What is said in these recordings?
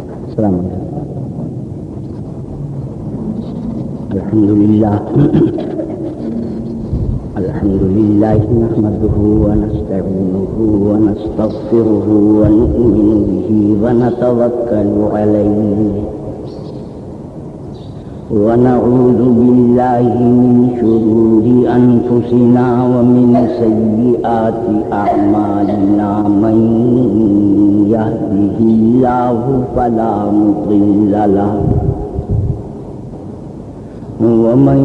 السلام علیکم. الحمد لله نحمده ونستعينه ونستغفره ونؤمن به ونتوكل عليه ونعوذ بالله من شرور أنفسنا ومن سيئات أعمالنا من يهده الله فلا مضل له ومن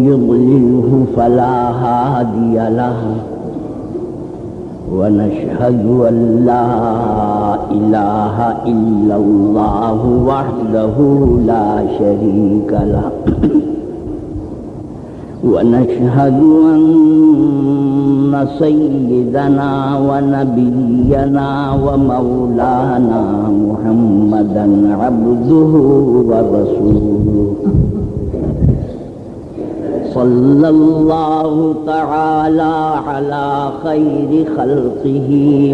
يضلله فلا هادي له ونشهد أن لا إله إلا الله وحده لا شريك له ونشهد أن سيدنا ونبينا ومولانا محمدا عبده ورسوله صلى الله تعالى على خير خلقه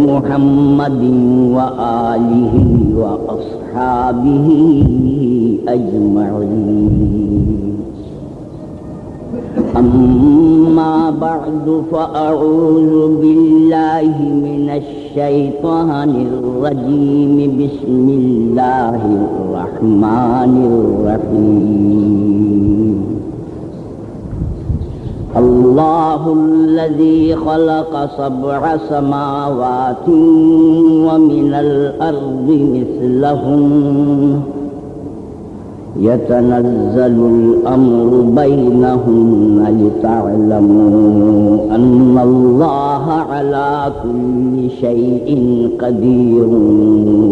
محمد وآله وأصحابه أجمعين. أما بعد فأعوذ بالله من الشيطان الرجيم. بسم الله الرحمن الرحيم. الله الذي خلق 7 سماوات ومن الأرض مثلهم يتنزل الأمر بينهن لتعلموا أن الله على كل شيء قدير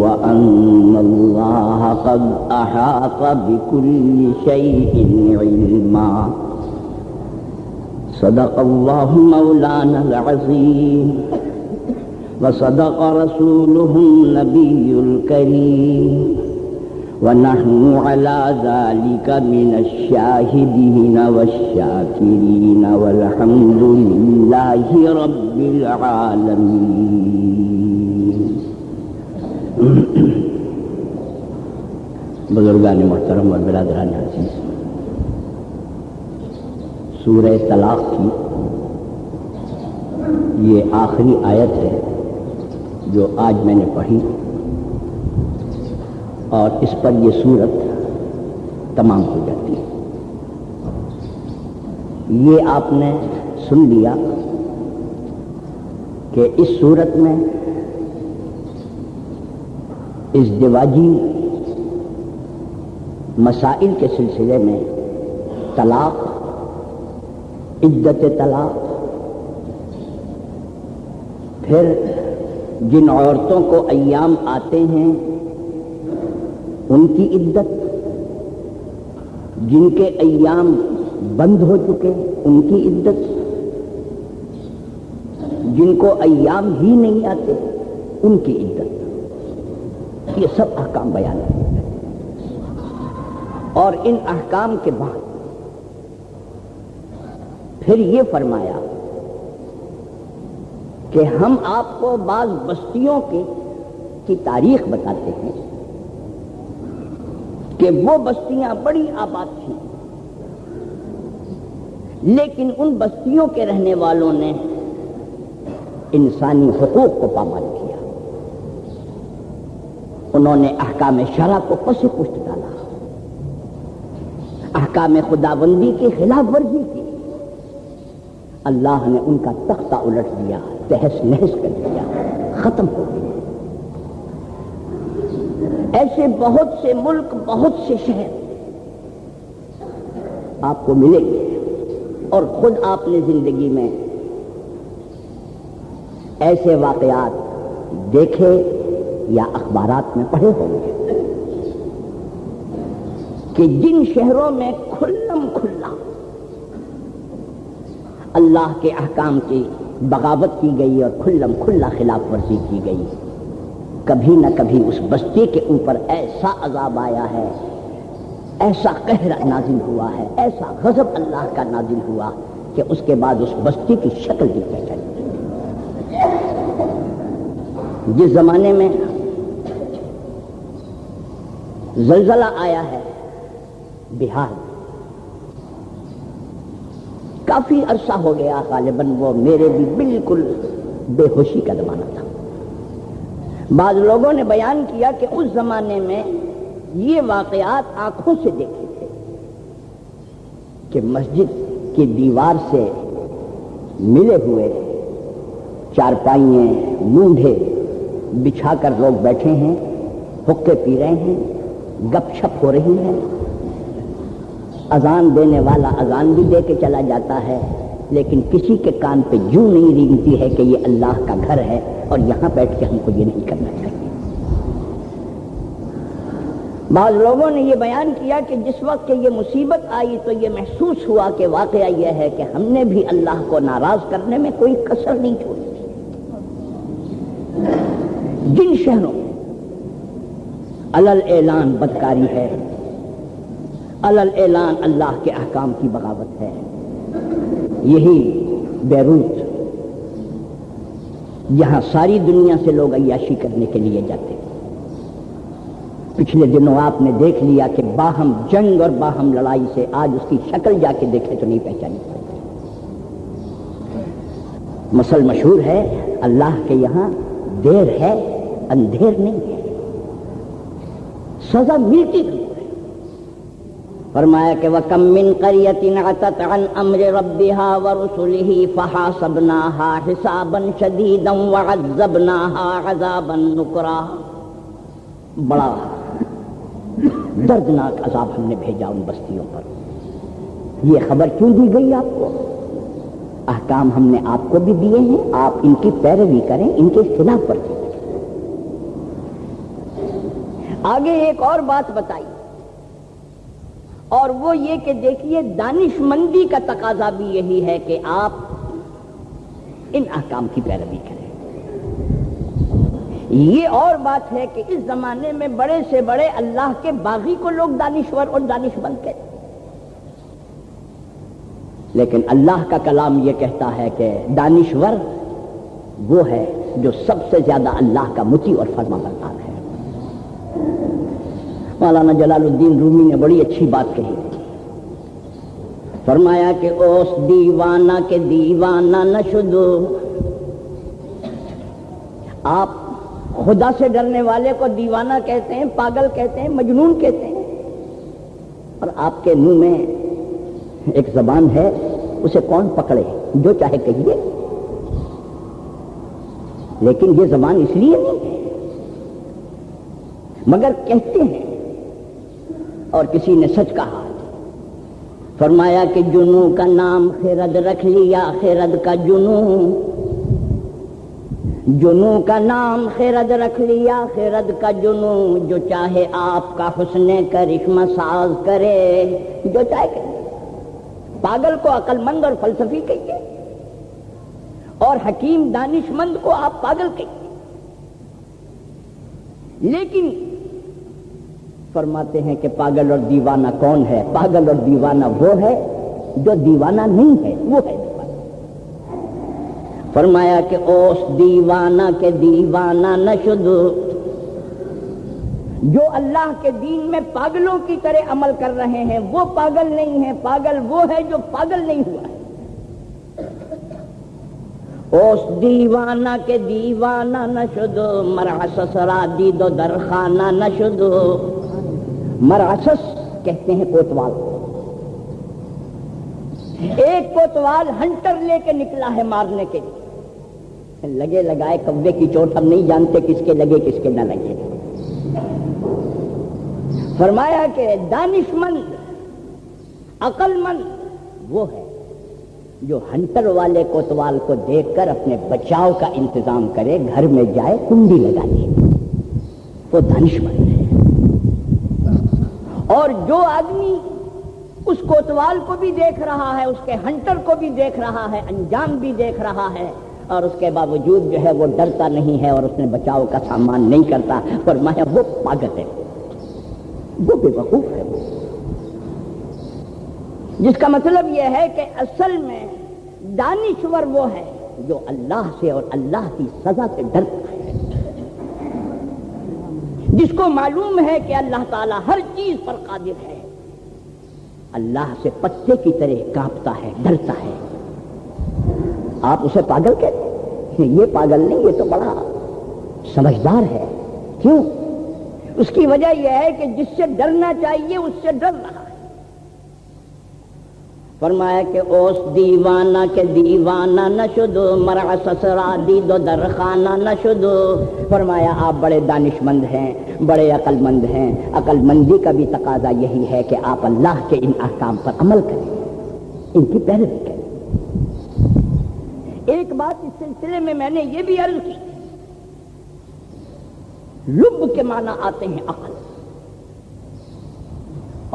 وأن الله قد أحاط بكل شيء علما. صدق الله مولانا العظيم وصدق رسوله النبي الكريم ونحن على ذلك من الشاهدين والشاكرين والحمد لله رب العالمين. بزرگان محترم اور برادران عزیز، سورہ طلاق کی یہ آخری آیت ہے جو آج میں نے پڑھی، اور اس پر یہ سورت تمام ہو جاتی ہے. یہ آپ نے سن لیا کہ اس سورت میں ازدواجی مسائل کے سلسلے میں طلاق، عدت طلاق، پھر جن عورتوں کو ایام آتے ہیں ان کی عدت، جن کے ایام بند ہو چکے ان کی عدت، جن کو ایام ہی نہیں آتے ان کی عدت، یہ سب احکام بیان ہیں. اور ان احکام کے بعد پھر یہ فرمایا کہ ہم آپ کو بعض بستیوں کی تاریخ بتاتے ہیں کہ وہ بستیاں بڑی آباد تھیں، لیکن ان بستیوں کے رہنے والوں نے انسانی حقوق کو پامال کیا. انہوں نے احکام شرع کو پس پشت ڈالا، احکام خداوندی کی خلاف ورزی کی. اللہ نے ان کا تختہ الٹ دیا، تہس نہس کر دیا، ختم ہو گیا. ایسے بہت سے ملک، بہت سے شہر آپ کو ملیں گے، اور خود آپ نے زندگی میں ایسے واقعات دیکھے یا اخبارات میں پڑھے ہوں گے کہ جن شہروں میں کھلم کھلا اللہ کے احکام کی بغاوت کی گئی اور کھلم کھلا خلاف ورزی کی گئی، کبھی نہ کبھی اس بستی کے اوپر ایسا عذاب آیا ہے، ایسا قہر نازل ہوا ہے، ایسا غضب اللہ کا نازل ہوا کہ اس کے بعد اس بستی کی شکل بھی پہچانی. جس زمانے میں زلزلہ آیا ہے بہار میں، کافی عرصہ ہو گیا، غالباً وہ میرے بھی بالکل بے ہوشی کا زمانہ تھا۔ بعض لوگوں نے بیان کیا کہ اس زمانے میں یہ واقعات آنکھوں سے دیکھے تھے کہ مسجد کی دیوار سے ملے ہوئے چارپائیاں مونڈھے بچھا کر لوگ بیٹھے ہیں، حقے پی رہے ہیں، گپ شپ ہو رہی ہے، اذان دینے والا اذان بھی دے کے چلا جاتا ہے، لیکن کسی کے کان پہ جوں نہیں رینگتی ہے کہ یہ اللہ کا گھر ہے اور یہاں بیٹھ کے ہم کو یہ نہیں کرنا چاہیے۔ بعض لوگوں نے یہ بیان کیا کہ جس وقت کہ یہ مصیبت آئی تو یہ محسوس ہوا کہ واقعہ یہ ہے کہ ہم نے بھی اللہ کو ناراض کرنے میں کوئی کسر نہیں چھوڑی تھی۔ جن شہروں میں علل اعلان بدکاری ہے، علل اعلان اللہ کے احکام کی بغاوت ہے، یہی بیروت، یہاں ساری دنیا سے لوگ عیاشی کرنے کے لیے جاتے ہیں۔ پچھلے دنوں آپ نے دیکھ لیا کہ باہم جنگ اور باہم لڑائی سے آج اس کی شکل جا کے دیکھے تو نہیں پہچانی پڑتی۔ مثل مشہور ہے، اللہ کے یہاں دیر ہے اندھیر نہیں ہے، سزا ملتی ہے۔ فرمایا کہ وَكَمْ مِنْ قَرْيَةٍ عَتَتْ عَنْ أَمْرِ رَبِّهَا وَرُسُلِهِ فَحَاسَبْنَاهَا حِسَابًا شَدِيدًا وَعَذَّبْنَاهَا عَذَابًا نُكْرًا، بڑا دردناک عذاب ہم نے بھیجا ان بستیوں پر۔ یہ خبر کیوں دی گئی آپ کو؟ احکام ہم نے آپ کو بھی دیے ہیں، آپ ان کی پیروی کریں، ان کے خلاف ورزی کریں۔ آگے ایک اور بات بتائی، اور وہ یہ کہ دیکھیے دانش مندی کا تقاضا بھی یہی ہے کہ آپ ان احکام کی پیروی کریں۔ یہ اور بات ہے کہ اس زمانے میں بڑے سے بڑے اللہ کے باغی کو لوگ دانشور اور دانش مند کہتے ہیں، لیکن اللہ کا کلام یہ کہتا ہے کہ دانشور وہ ہے جو سب سے زیادہ اللہ کا مطیع اور فرما بردار ہے۔ مولانا جلال الدین رومی نے بڑی اچھی بات کہی، فرمایا کہ اوس دیوانہ کے دیوانہ نہ شدو، آپ خدا سے ڈرنے والے کو دیوانہ کہتے ہیں، پاگل کہتے ہیں، مجنون کہتے ہیں، اور آپ کے منہ میں ایک زبان ہے، اسے کون پکڑے، جو چاہے کہیے، لیکن یہ زبان اس لیے نہیں ہے مگر کہتے ہیں۔ اور کسی نے سچ کہا، فرمایا کہ جنوں کا نام خرد رکھ لیا، خرد کا جنوں، جنوں کا نام خرد رکھ لیا، خرد کا جنوں، جو چاہے آپ کا حسن کرشمہ ساز کرے، جو چاہے کرے۔ پاگل کو عقل مند اور فلسفی کہیے، اور حکیم دانش مند کو آپ پاگل کہیے، لیکن فرماتے ہیں کہ پاگل اور دیوانہ کون ہے؟ پاگل اور دیوانہ وہ ہے جو دیوانہ نہیں ہے، وہ ہے دیوانہ۔ فرمایا کہ اوس دیوانہ کے دیوانہ نہ شدو، جو اللہ کے دین میں پاگلوں کی طرح عمل کر رہے ہیں وہ پاگل نہیں ہے، پاگل وہ ہے جو پاگل نہیں ہوا ہے۔ اوس دیوانہ کے دیوانہ نہ شدو، مرعسس را دید و درخانہ نہ شدو۔ مرعسس کہتے ہیں کوتوال، ایک کوتوال ہنٹر لے کے نکلا ہے مارنے کے لیے، لگے لگائے کوے کی چوٹ، ہم نہیں جانتے کس کے لگے کس کے نہ لگے۔ فرمایا کہ دانش مند عقل مند وہ ہے جو ہنٹر والے کوتوال کو دیکھ کر اپنے بچاؤ کا انتظام کرے، گھر میں جائے کنڈی لگا دے، وہ دانش مند ہے۔ اور جو آدمی اس کوتوال کو بھی دیکھ رہا ہے، اس کے ہنٹر کو بھی دیکھ رہا ہے، انجام بھی دیکھ رہا ہے، اور اس کے باوجود جو ہے وہ ڈرتا نہیں ہے اور اس نے بچاؤ کا سامان نہیں کرتا، فرمایا وہ پاگل ہے، وہ بے وقوف ہے، جس کا مطلب یہ ہے کہ اصل میں دانشور وہ ہے جو اللہ سے اور اللہ کی سزا سے ڈرتا ہے۔ جس کو معلوم ہے کہ اللہ تعالیٰ ہر چیز پر قادر ہے، اللہ سے پتے کی طرح کانپتا ہے، ڈرتا ہے۔ آپ اسے پاگل کہتے ہیں؟ یہ پاگل نہیں، یہ تو بڑا سمجھدار ہے۔ کیوں؟ اس کی وجہ یہ ہے کہ جس سے ڈرنا چاہیے اس سے ڈر رہا ہے۔ فرمایا کہ اوس دیوانہ کے دیوانہ نہ شدو، مرع سسرا دیدو درخانہ نہ شدو۔ فرمایا آپ بڑے دانش مند ہیں، بڑے عقل مند ہیں، عقل مندی کا بھی تقاضا یہی ہے کہ آپ اللہ کے ان احکام پر عمل کریں، ان کی پیروی کریں۔ ایک بات اس سلسلے میں نے یہ بھی عرض کی، لب کے معنی آتے ہیں عقل،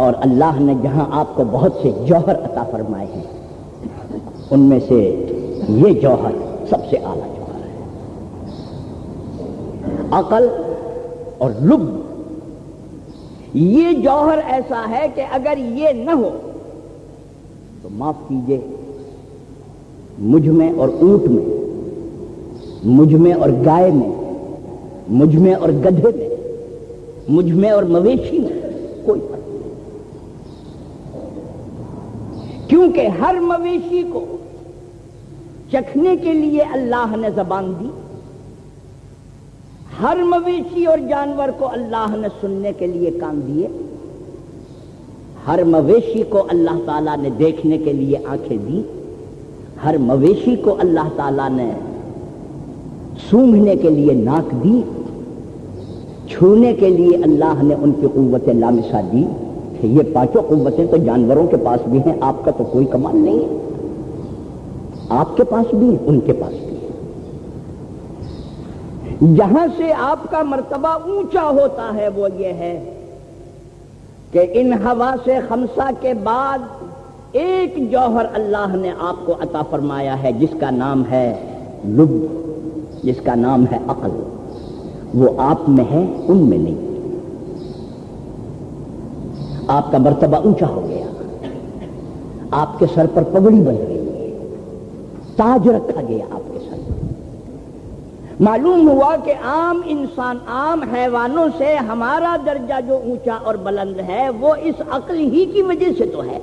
اور اللہ نے جہاں آپ کو بہت سے جوہر عطا فرمائے ہیں ان میں سے یہ جوہر سب سے اعلیٰ جوہر ہے۔ عقل اور لب یہ جوہر ایسا ہے کہ اگر یہ نہ ہو تو معاف کیجئے، مجھ میں اور اونٹ میں، مجھ میں اور گائے میں، مجھ میں اور گدھے میں، مجھ میں اور مویشی میں کوئی فرق نہیں، کیونکہ ہر مویشی کو چکھنے کے لیے اللہ نے زبان دی، ہر مویشی اور جانور کو اللہ نے سننے کے لیے کان دیے، ہر مویشی کو اللہ تعالیٰ نے دیکھنے کے لیے آنکھیں دی، ہر مویشی کو اللہ تعالیٰ نے سونگھنے کے لیے ناک دی، چھونے کے لیے اللہ نے ان کی قوت لامسہ دی۔ یہ پانچوں قوتیں تو جانوروں کے پاس بھی ہیں، آپ کا تو کوئی کمال نہیں ہے، آپ کے پاس بھی ان کے پاس بھی ہے۔ جہاں سے آپ کا مرتبہ اونچا ہوتا ہے وہ یہ ہے کہ ان حواس خمسہ کے بعد ایک جوہر اللہ نے آپ کو عطا فرمایا ہے جس کا نام ہے لب، جس کا نام ہے عقل۔ وہ آپ میں ہے، ان میں نہیں۔ آپ کا مرتبہ اونچا ہو گیا، آپ کے سر پر پگڑی بن گئی، تاج رکھا گیا آپ کے سر پر۔ معلوم ہوا کہ عام انسان، عام حیوانوں سے ہمارا درجہ جو اونچا اور بلند ہے وہ اس عقل ہی کی وجہ سے تو ہے۔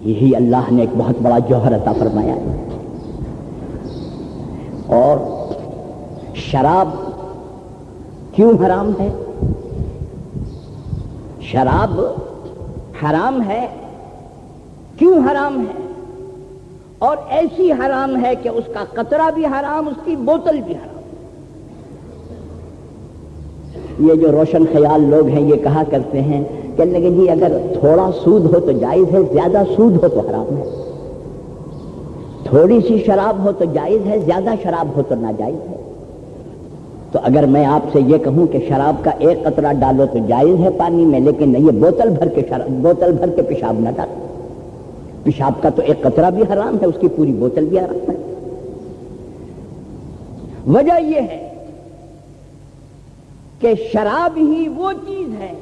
یہی اللہ نے ایک بہت بڑا جوہر عطا فرمایا ہے۔ اور شراب کیوں حرام ہے؟ شراب حرام ہے، کیوں حرام ہے؟ اور ایسی حرام ہے کہ اس کا قطرہ بھی حرام، اس کی بوتل بھی حرام۔ یہ جو روشن خیال لوگ ہیں یہ کہا کرتے ہیں کہ لگے جی اگر تھوڑا سود ہو تو جائز ہے، زیادہ سود ہو تو حرام ہے، تھوڑی سی شراب ہو تو جائز ہے، زیادہ شراب ہو تو ناجائز ہے۔ تو اگر میں آپ سے یہ کہوں کہ شراب کا ایک قطرہ ڈالو تو جائز ہے پانی میں، لیکن یہ بوتل بھر کے پیشاب نہ ڈالو، پیشاب کا تو ایک قطرہ بھی حرام ہے، اس کی پوری بوتل بھی حرام ہے۔ وجہ یہ ہے کہ شراب ہی وہ چیز ہے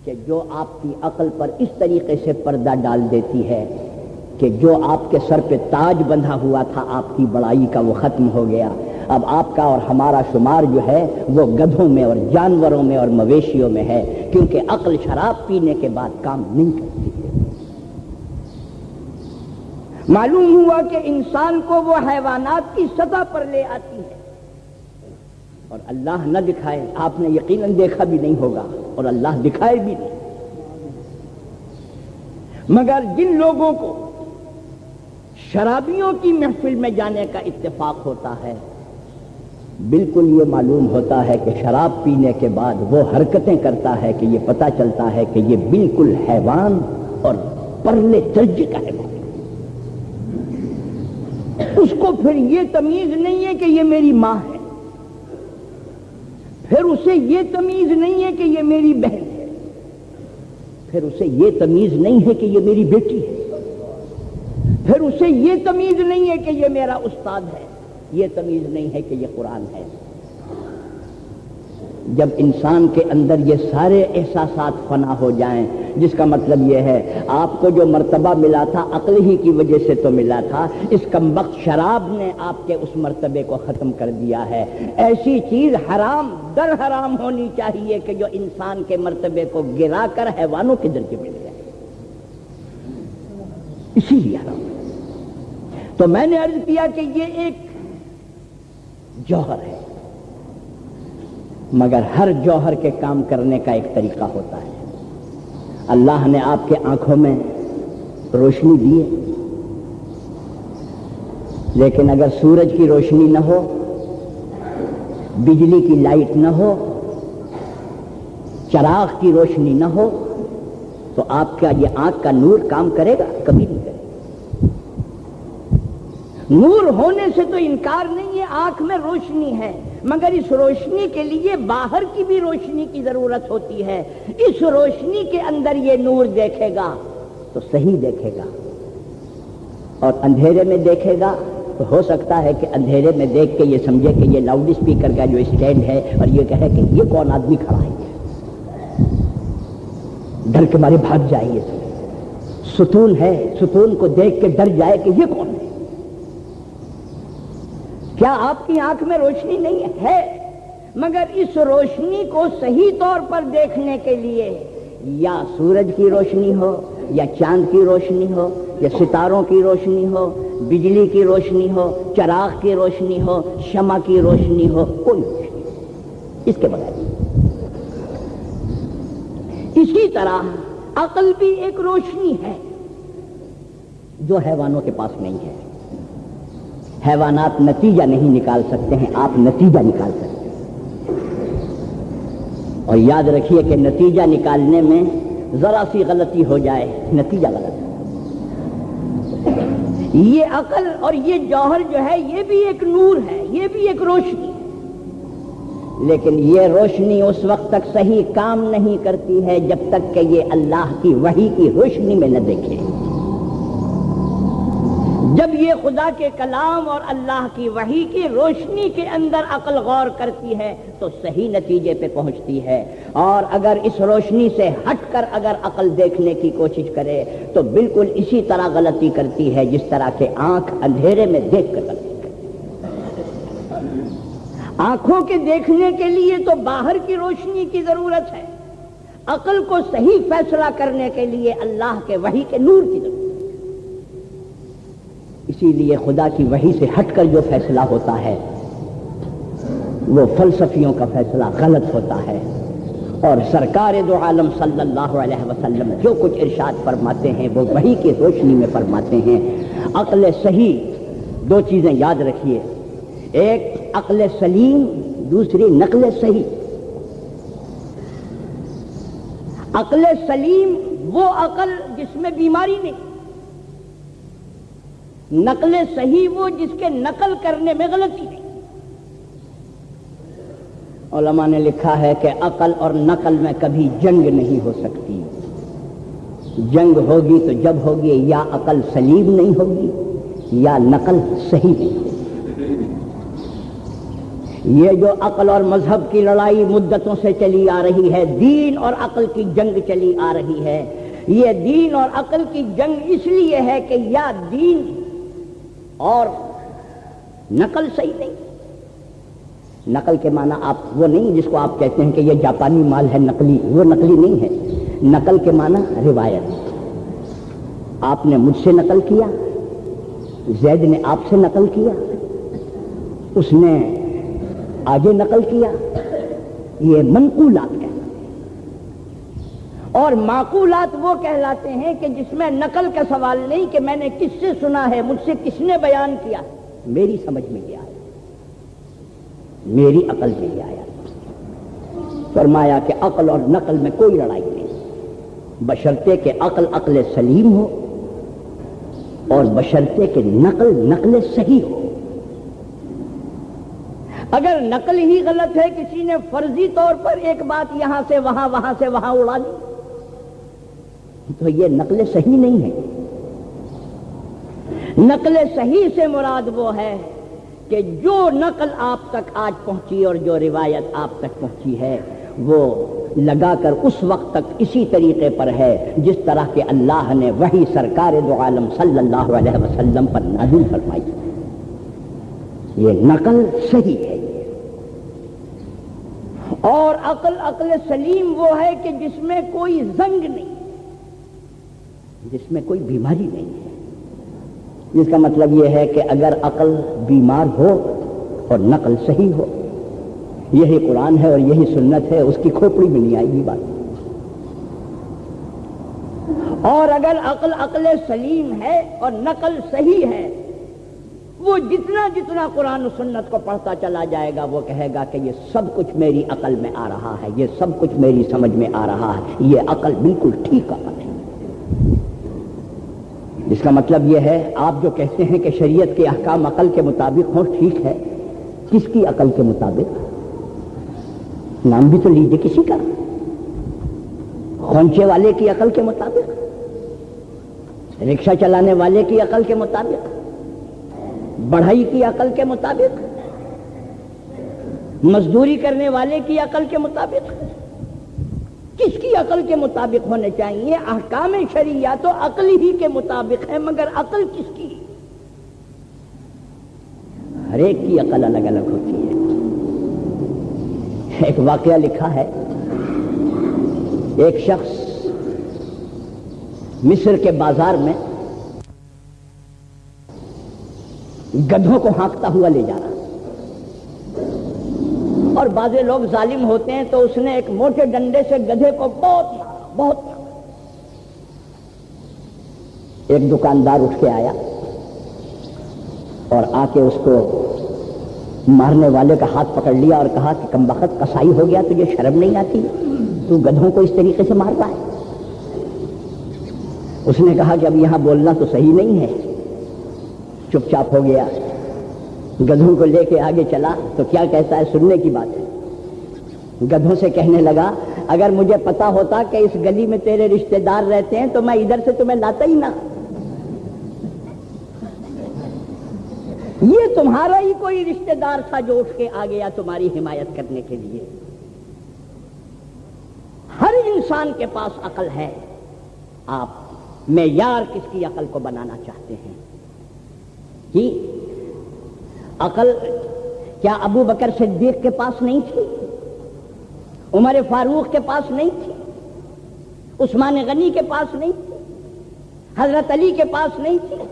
کہ جو آپ کی عقل پر اس طریقے سے پردہ ڈال دیتی ہے کہ جو آپ کے سر پہ تاج بندھا ہوا تھا آپ کی بڑائی کا وہ ختم ہو گیا۔ اب آپ کا اور ہمارا شمار جو ہے وہ گدھوں میں اور جانوروں میں اور مویشیوں میں ہے، کیونکہ عقل شراب پینے کے بعد کام نہیں کرتی ہے۔ معلوم ہوا کہ انسان کو وہ حیوانات کی سطح پر لے آتی ہے، اور اللہ نہ دکھائے، آپ نے یقیناً دیکھا بھی نہیں ہوگا اور اللہ دکھائے بھی نہیں، مگر جن لوگوں کو شرابیوں کی محفل میں جانے کا اتفاق ہوتا ہے بالکل یہ معلوم ہوتا ہے کہ شراب پینے کے بعد وہ حرکتیں کرتا ہے کہ یہ پتہ چلتا ہے کہ یہ بالکل حیوان اور پرلے درجے کا حیوان۔ اس کو پھر یہ تمیز نہیں ہے کہ یہ میری ماں ہے، پھر اسے یہ تمیز نہیں ہے کہ یہ میری بہن ہے، پھر اسے یہ تمیز نہیں ہے کہ یہ میری بیٹی ہے، پھر اسے یہ تمیز نہیں ہے کہ یہ میرا استاد ہے، یہ تمیز نہیں ہے کہ یہ قرآن ہے۔ جب انسان کے اندر یہ سارے احساسات فنا ہو جائیں، جس کا مطلب یہ ہے آپ کو جو مرتبہ ملا تھا عقل ہی کی وجہ سے تو ملا تھا، اس کمبخت شراب نے آپ کے اس مرتبے کو ختم کر دیا ہے۔ ایسی چیز حرام در حرام ہونی چاہیے کہ جو انسان کے مرتبے کو گرا کر حیوانوں کے درجے میں لے جائے، اسی لیے حرام۔ تو میں نے عرض کیا کہ یہ ایک جوہر ہے، مگر ہر جوہر کے کام کرنے کا ایک طریقہ ہوتا ہے۔ اللہ نے آپ کے آنکھوں میں روشنی دی ہے، لیکن اگر سورج کی روشنی نہ ہو، بجلی کی لائٹ نہ ہو، چراغ کی روشنی نہ ہو، تو آپ کا یہ آنکھ کا نور کام کرے گا؟ کبھی نہیں کرے گا۔ نور ہونے سے تو انکار نہیں ہے، آنکھ میں روشنی ہے، مگر اس روشنی کے لیے باہر کی بھی روشنی کی ضرورت ہوتی ہے۔ اس روشنی کے اندر یہ نور دیکھے گا تو صحیح دیکھے گا، اور اندھیرے میں دیکھے گا تو ہو سکتا ہے کہ اندھیرے میں دیکھ کے یہ سمجھے کہ یہ لاؤڈ اسپیکر کا جو اسٹینڈ ہے، اور یہ کہے کہ یہ کون آدمی کھڑا ہے، ڈر کے مارے بھاگ جائیے۔ ستون ہے، ستون کو دیکھ کے ڈر جائے کہ یہ کون ہے۔ کیا آپ کی آنکھ میں روشنی نہیں ہے؟ مگر اس روشنی کو صحیح طور پر دیکھنے کے لیے یا سورج کی روشنی ہو، یا چاند کی روشنی ہو، یا ستاروں کی روشنی ہو، بجلی کی روشنی ہو، چراغ کی روشنی ہو، شمع کی روشنی ہو، کوئی روشنی اس کے بغیر۔ اسی طرح عقل بھی ایک روشنی ہے جو حیوانوں کے پاس نہیں ہے۔ حیوانات نتیجہ نہیں نکال سکتے ہیں، آپ نتیجہ نکال سکتے ہیں، اور یاد رکھیے کہ نتیجہ نکالنے میں ذرا سی غلطی ہو جائے نتیجہ غلط ہے۔ یہ عقل اور یہ جوہر جو ہے یہ بھی ایک نور ہے، یہ بھی ایک روشنی ہے، لیکن یہ روشنی اس وقت تک صحیح کام نہیں کرتی ہے جب تک کہ یہ اللہ کی وحی کی روشنی میں نہ دیکھے۔ جب یہ خدا کے کلام اور اللہ کی وحی کی روشنی کے اندر عقل غور کرتی ہے تو صحیح نتیجے پہ پہنچتی ہے، اور اگر اس روشنی سے ہٹ کر اگر عقل دیکھنے کی کوشش کرے تو بالکل اسی طرح غلطی کرتی ہے جس طرح کہ آنکھ اندھیرے میں دیکھ کر غلطی کرتی ہے۔ آنکھوں کے دیکھنے کے لیے تو باہر کی روشنی کی ضرورت ہے، عقل کو صحیح فیصلہ کرنے کے لیے اللہ کے وحی کے نور کی ضرورت ہے۔ اسی لیے خدا کی وحی سے ہٹ کر جو فیصلہ ہوتا ہے وہ فلسفیوں کا فیصلہ غلط ہوتا ہے، اور سرکار دو عالم صلی اللہ علیہ وسلم جو کچھ ارشاد فرماتے ہیں وہ وحی کی روشنی میں فرماتے ہیں۔ عقل صحیح، دو چیزیں یاد رکھیے، ایک عقل سلیم، دوسری نقل صحیح۔ عقل سلیم وہ عقل جس میں بیماری نہیں، نقل صحیح وہ جس کے نقل کرنے میں غلطی نہیں۔ علماء نے لکھا ہے کہ عقل اور نقل میں کبھی جنگ نہیں ہو سکتی، جنگ ہوگی تو جب ہوگی یا عقل سلیم نہیں ہوگی یا نقل صحیح نہیں ہوگی۔ یہ جو عقل اور مذہب کی لڑائی مدتوں سے چلی آ رہی ہے، دین اور عقل کی جنگ چلی آ رہی ہے، یہ دین اور عقل کی جنگ اس لیے ہے کہ یا دین اور نقل صحیح نہیں۔ نقل کے معنی آپ وہ نہیں جس کو آپ کہتے ہیں کہ یہ جاپانی مال ہے نقلی، وہ نقلی نہیں ہے۔ نقل کے معنی روایت، آپ نے مجھ سے نقل کیا، زید نے آپ سے نقل کیا، اس نے آگے نقل کیا، یہ منقولات کہلاتے ہیں۔ اور معقولات وہ کہلاتے ہیں کہ جس میں نقل کا سوال نہیں کہ میں نے کس سے سنا ہے، مجھ سے کس نے بیان کیا، میری سمجھ میں یہ آیا، میری عقل میں یہ آیا۔ فرمایا کہ عقل اور نقل میں کوئی لڑائی نہیں، بشرطے کہ عقل سلیم ہو اور بشرطے کہ نقل صحیح ہو۔ اگر نقل ہی غلط ہے، کسی نے فرضی طور پر ایک بات یہاں سے وہاں، وہاں سے وہاں اڑا دی، تو یہ نقل صحیح نہیں ہے۔ نقل صحیح سے مراد وہ ہے کہ جو نقل آپ تک آج پہنچی اور جو روایت آپ تک پہنچی ہے وہ لگا کر اس وقت تک اسی طریقے پر ہے جس طرح کہ اللہ نے وحی سرکار دو عالم صلی اللہ علیہ وسلم پر نازل فرمائی. یہ نقل صحیح ہے. اور عقل سلیم وہ ہے کہ جس میں کوئی زنگ نہیں، جس میں کوئی بیماری نہیں ہے. جس کا مطلب یہ ہے کہ اگر عقل بیمار ہو اور نقل صحیح ہو، یہی قرآن ہے اور یہی سنت ہے، اس کی کھوپڑی میں نہیں آئے گی بات. اور اگر عقل سلیم ہے اور نقل صحیح ہے، وہ جتنا جتنا قرآن و سنت کو پڑھتا چلا جائے گا وہ کہے گا کہ یہ سب کچھ میری عقل میں آ رہا ہے، یہ سب کچھ میری سمجھ میں آ رہا ہے، یہ عقل بالکل ٹھیک عقل ہے. جس کا مطلب یہ ہے آپ جو کہتے ہیں کہ شریعت کے احکام عقل کے مطابق ہوں، ٹھیک ہے، کس کی عقل کے مطابق؟ نام بھی تو لیجیے کسی کا. خونچے والے کی عقل کے مطابق، رکشہ چلانے والے کی عقل کے مطابق، بڑھائی کی عقل کے مطابق، مزدوری کرنے والے کی عقل کے مطابق؟ کس کی عقل کے مطابق ہونے چاہیے؟ احکام شریعہ تو عقل ہی کے مطابق ہے، مگر عقل کس کی؟ ہر ایک کی عقل الگ الگ ہوتی ہے. ایک واقعہ لکھا ہے، ایک شخص مصر کے بازار میں گدھوں کو ہانکتا ہوا لے جا رہا، اور بعضے لوگ ظالم ہوتے ہیں تو اس نے ایک موٹے ڈنڈے سے گدھے کو بہت مارا. ایک دکاندار اٹھ کے آیا اور آ کے اس کو مارنے والے کا ہاتھ پکڑ لیا اور کہا کہ کمبخت کسائی ہو گیا، تجھے شرم نہیں آتی؟ تو گدھوں کو اس طریقے سے مارتا ہے. اس نے کہا کہ اب یہاں بولنا تو صحیح نہیں ہے، چپ چاپ ہو گیا، گدھوں کو لے کے آگے چلا تو کیا کہتا ہے سننے کی بات ہے. گدھوں سے کہنے لگا اگر مجھے پتا ہوتا کہ اس گلی میں تیرے رشتہ دار رہتے ہیں تو میں ادھر سے تمہیں لاتا ہی نہ. یہ تمہارا ہی کوئی رشتہ دار تھا جو اٹھ کے آ گیا تمہاری حمایت کرنے کے لیے. ہر انسان کے پاس عقل ہے. آپ معیار کس کی عقل کو بنانا چاہتے ہیں؟ کہ عقل کیا ابو بکر صدیق کے پاس نہیں تھی؟ عمر فاروق کے پاس نہیں تھی؟ عثمان غنی کے پاس نہیں تھی؟ حضرت علی کے پاس نہیں تھی؟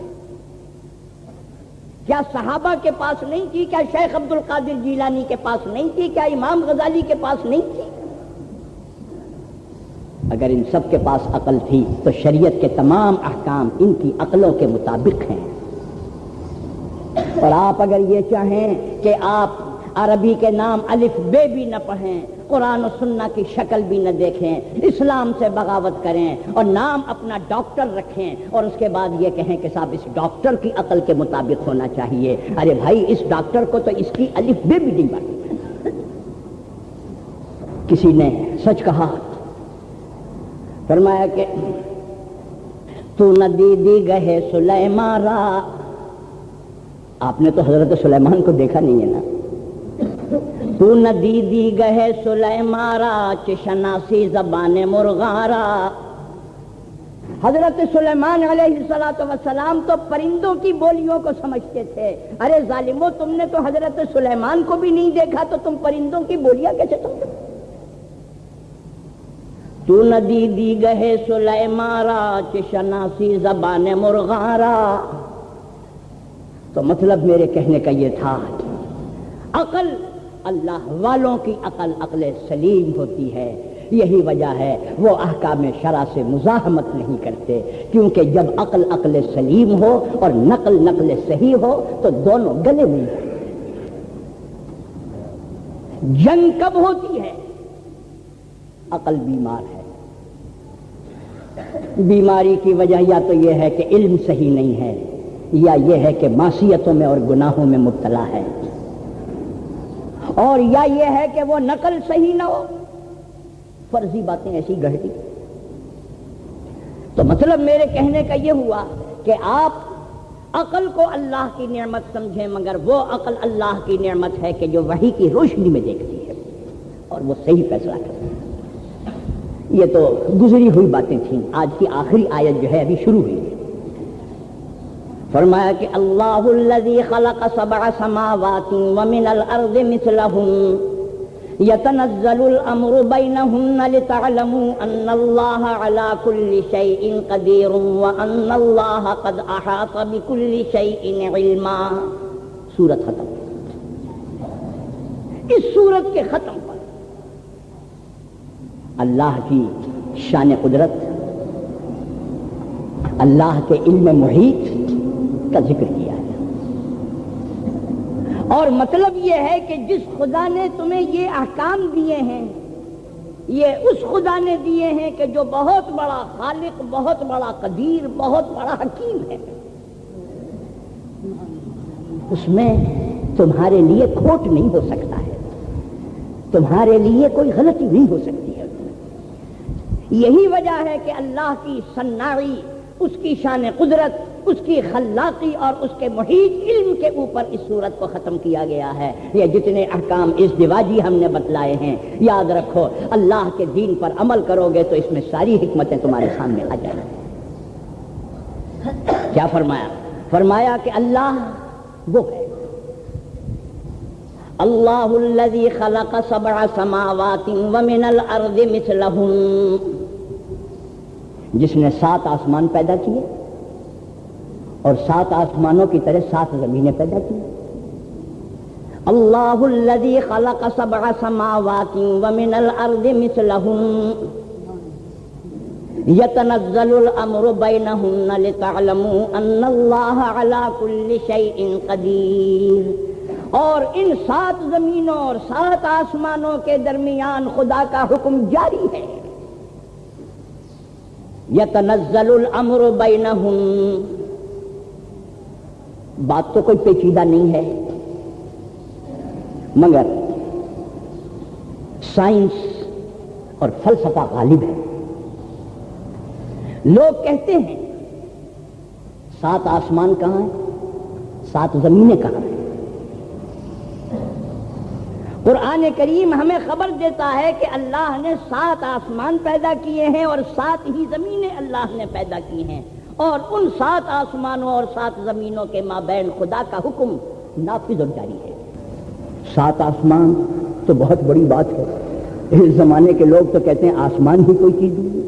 کیا صحابہ کے پاس نہیں تھی؟ کیا شیخ عبد القادر جیلانی کے پاس نہیں تھی؟ کیا امام غزالی کے پاس نہیں تھی؟ اگر ان سب کے پاس عقل تھی تو شریعت کے تمام احکام ان کی عقلوں کے مطابق ہیں. اور آپ اگر یہ چاہیں کہ آپ عربی کے نام الف بے بھی نہ پڑھیں، قرآن و سنہ کی شکل بھی نہ دیکھیں، اسلام سے بغاوت کریں اور نام اپنا ڈاکٹر رکھیں اور اس کے بعد یہ کہیں کہ صاحب اس ڈاکٹر کی عقل کے مطابق ہونا چاہیے، ارے بھائی اس ڈاکٹر کو تو اس کی الف بے بھی نہیں پڑھی. کسی نے سچ کہا، فرمایا کہ تو نہ دی گئے سلیمان را. آپ نے تو حضرت سلیمان کو دیکھا نہیں ہے نا. تو نہ دی گئے سلیمان را چشناسی زبان مرغارا. حضرت سلیمان علیہ السلام تو پرندوں کی بولیوں کو سمجھتے تھے. ارے ظالمو، تم نے تو حضرت سلیمان کو بھی نہیں دیکھا تو تم پرندوں کی بولیاں کیسے سمجھو؟ تو نہ دی گئے سلیمان را چشناسی زبان مرغارا. تو مطلب میرے کہنے کا یہ تھا، عقل اللہ والوں کی عقل سلیم ہوتی ہے. یہی وجہ ہے وہ احکام شرع سے مزاحمت نہیں کرتے، کیونکہ جب عقل سلیم ہو اور نقل صحیح ہو تو دونوں گلے مل جائیں. جنگ کب ہوتی ہے؟ عقل بیمار ہے. بیماری کی وجہ یا تو یہ ہے کہ علم صحیح نہیں ہے، یا یہ ہے کہ معصیتوں میں اور گناہوں میں مبتلا ہے، اور یا یہ ہے کہ وہ نقل صحیح نہ ہو، فرضی باتیں ایسی گڑھ دی. تو مطلب میرے کہنے کا یہ ہوا کہ آپ عقل کو اللہ کی نعمت سمجھیں، مگر وہ عقل اللہ کی نعمت ہے کہ جو وحی کی روشنی میں دیکھتی ہے اور وہ صحیح فیصلہ کرتی ہے۔ یہ تو گزری ہوئی باتیں تھیں، آج کی آخری آیت جو ہے ابھی شروع ہوئی ہے۔ فرمایا کہ اللہ الذی خلق سبع سماوات ومن الارض مثلہم يتنزل الامر بينهن لتعلموا ان الله على كل شيء قدير وان الله قد احاط بكل شيء علما۔ سورت ختم۔ اس سورت کے ختم پر اللہ کی شان قدرت، اللہ کے علم محیط کا ذکر کیا ہے، اور مطلب یہ ہے کہ جس خدا نے تمہیں یہ احکام دیے ہیں، یہ اس خدا نے دیے ہیں کہ جو بہت بڑا خالق، بہت بڑا قدیر، بہت بڑا حکیم ہے۔ اس میں تمہارے لیے کھوٹ نہیں ہو سکتا ہے، تمہارے لیے کوئی غلطی نہیں ہو سکتی ہے۔ یہی وجہ ہے کہ اللہ کی صناعی، اس کی شان قدرت، اس کی خلاقی اور اس کے محیط علم کے اوپر اس صورت کو ختم کیا گیا ہے۔ یہ جتنے احکام ازدواجی ہم نے بتلائے ہیں، یاد رکھو اللہ کے دین پر عمل کرو گے تو اس میں ساری حکمتیں تمہارے سامنے آ جائیں گی۔ کیا فرمایا؟ فرمایا کہ اللہ وہ ہے، اللہ الذی خلق سبع سماوات ومن الارض مثلہم، جس نے 7 آسمان پیدا کیے اور 7 آسمانوں کی طرح 7 زمینیں پیدا کی۔ اللہ الذی خلق سبع سماوات ومن الارض مثلہم یتنزل الامر بینہن لتعلموا ان اللہ علی کل شیء قدیر۔ اور ان 7 زمینوں اور 7 آسمانوں کے درمیان خدا کا حکم جاری ہے۔ یتنزل الامر بینہم، بات تو کوئی پیچیدہ نہیں ہے، مگر سائنس اور فلسفہ غالب ہے۔ لوگ کہتے ہیں 7 آسمان کہاں ہیں، 7 زمینیں کہاں ہیں؟ قرآن کریم ہمیں خبر دیتا ہے کہ اللہ نے 7 آسمان پیدا کیے ہیں اور 7 ہی زمینیں اللہ نے پیدا کی ہیں، اور ان 7 آسمانوں اور 7 زمینوں کے مابین خدا کا حکم نافذ اور جاری ہے۔ 7 آسمان تو بہت بڑی بات ہے، اس زمانے کے لوگ تو کہتے ہیں آسمان ہی کوئی چیز نہیں،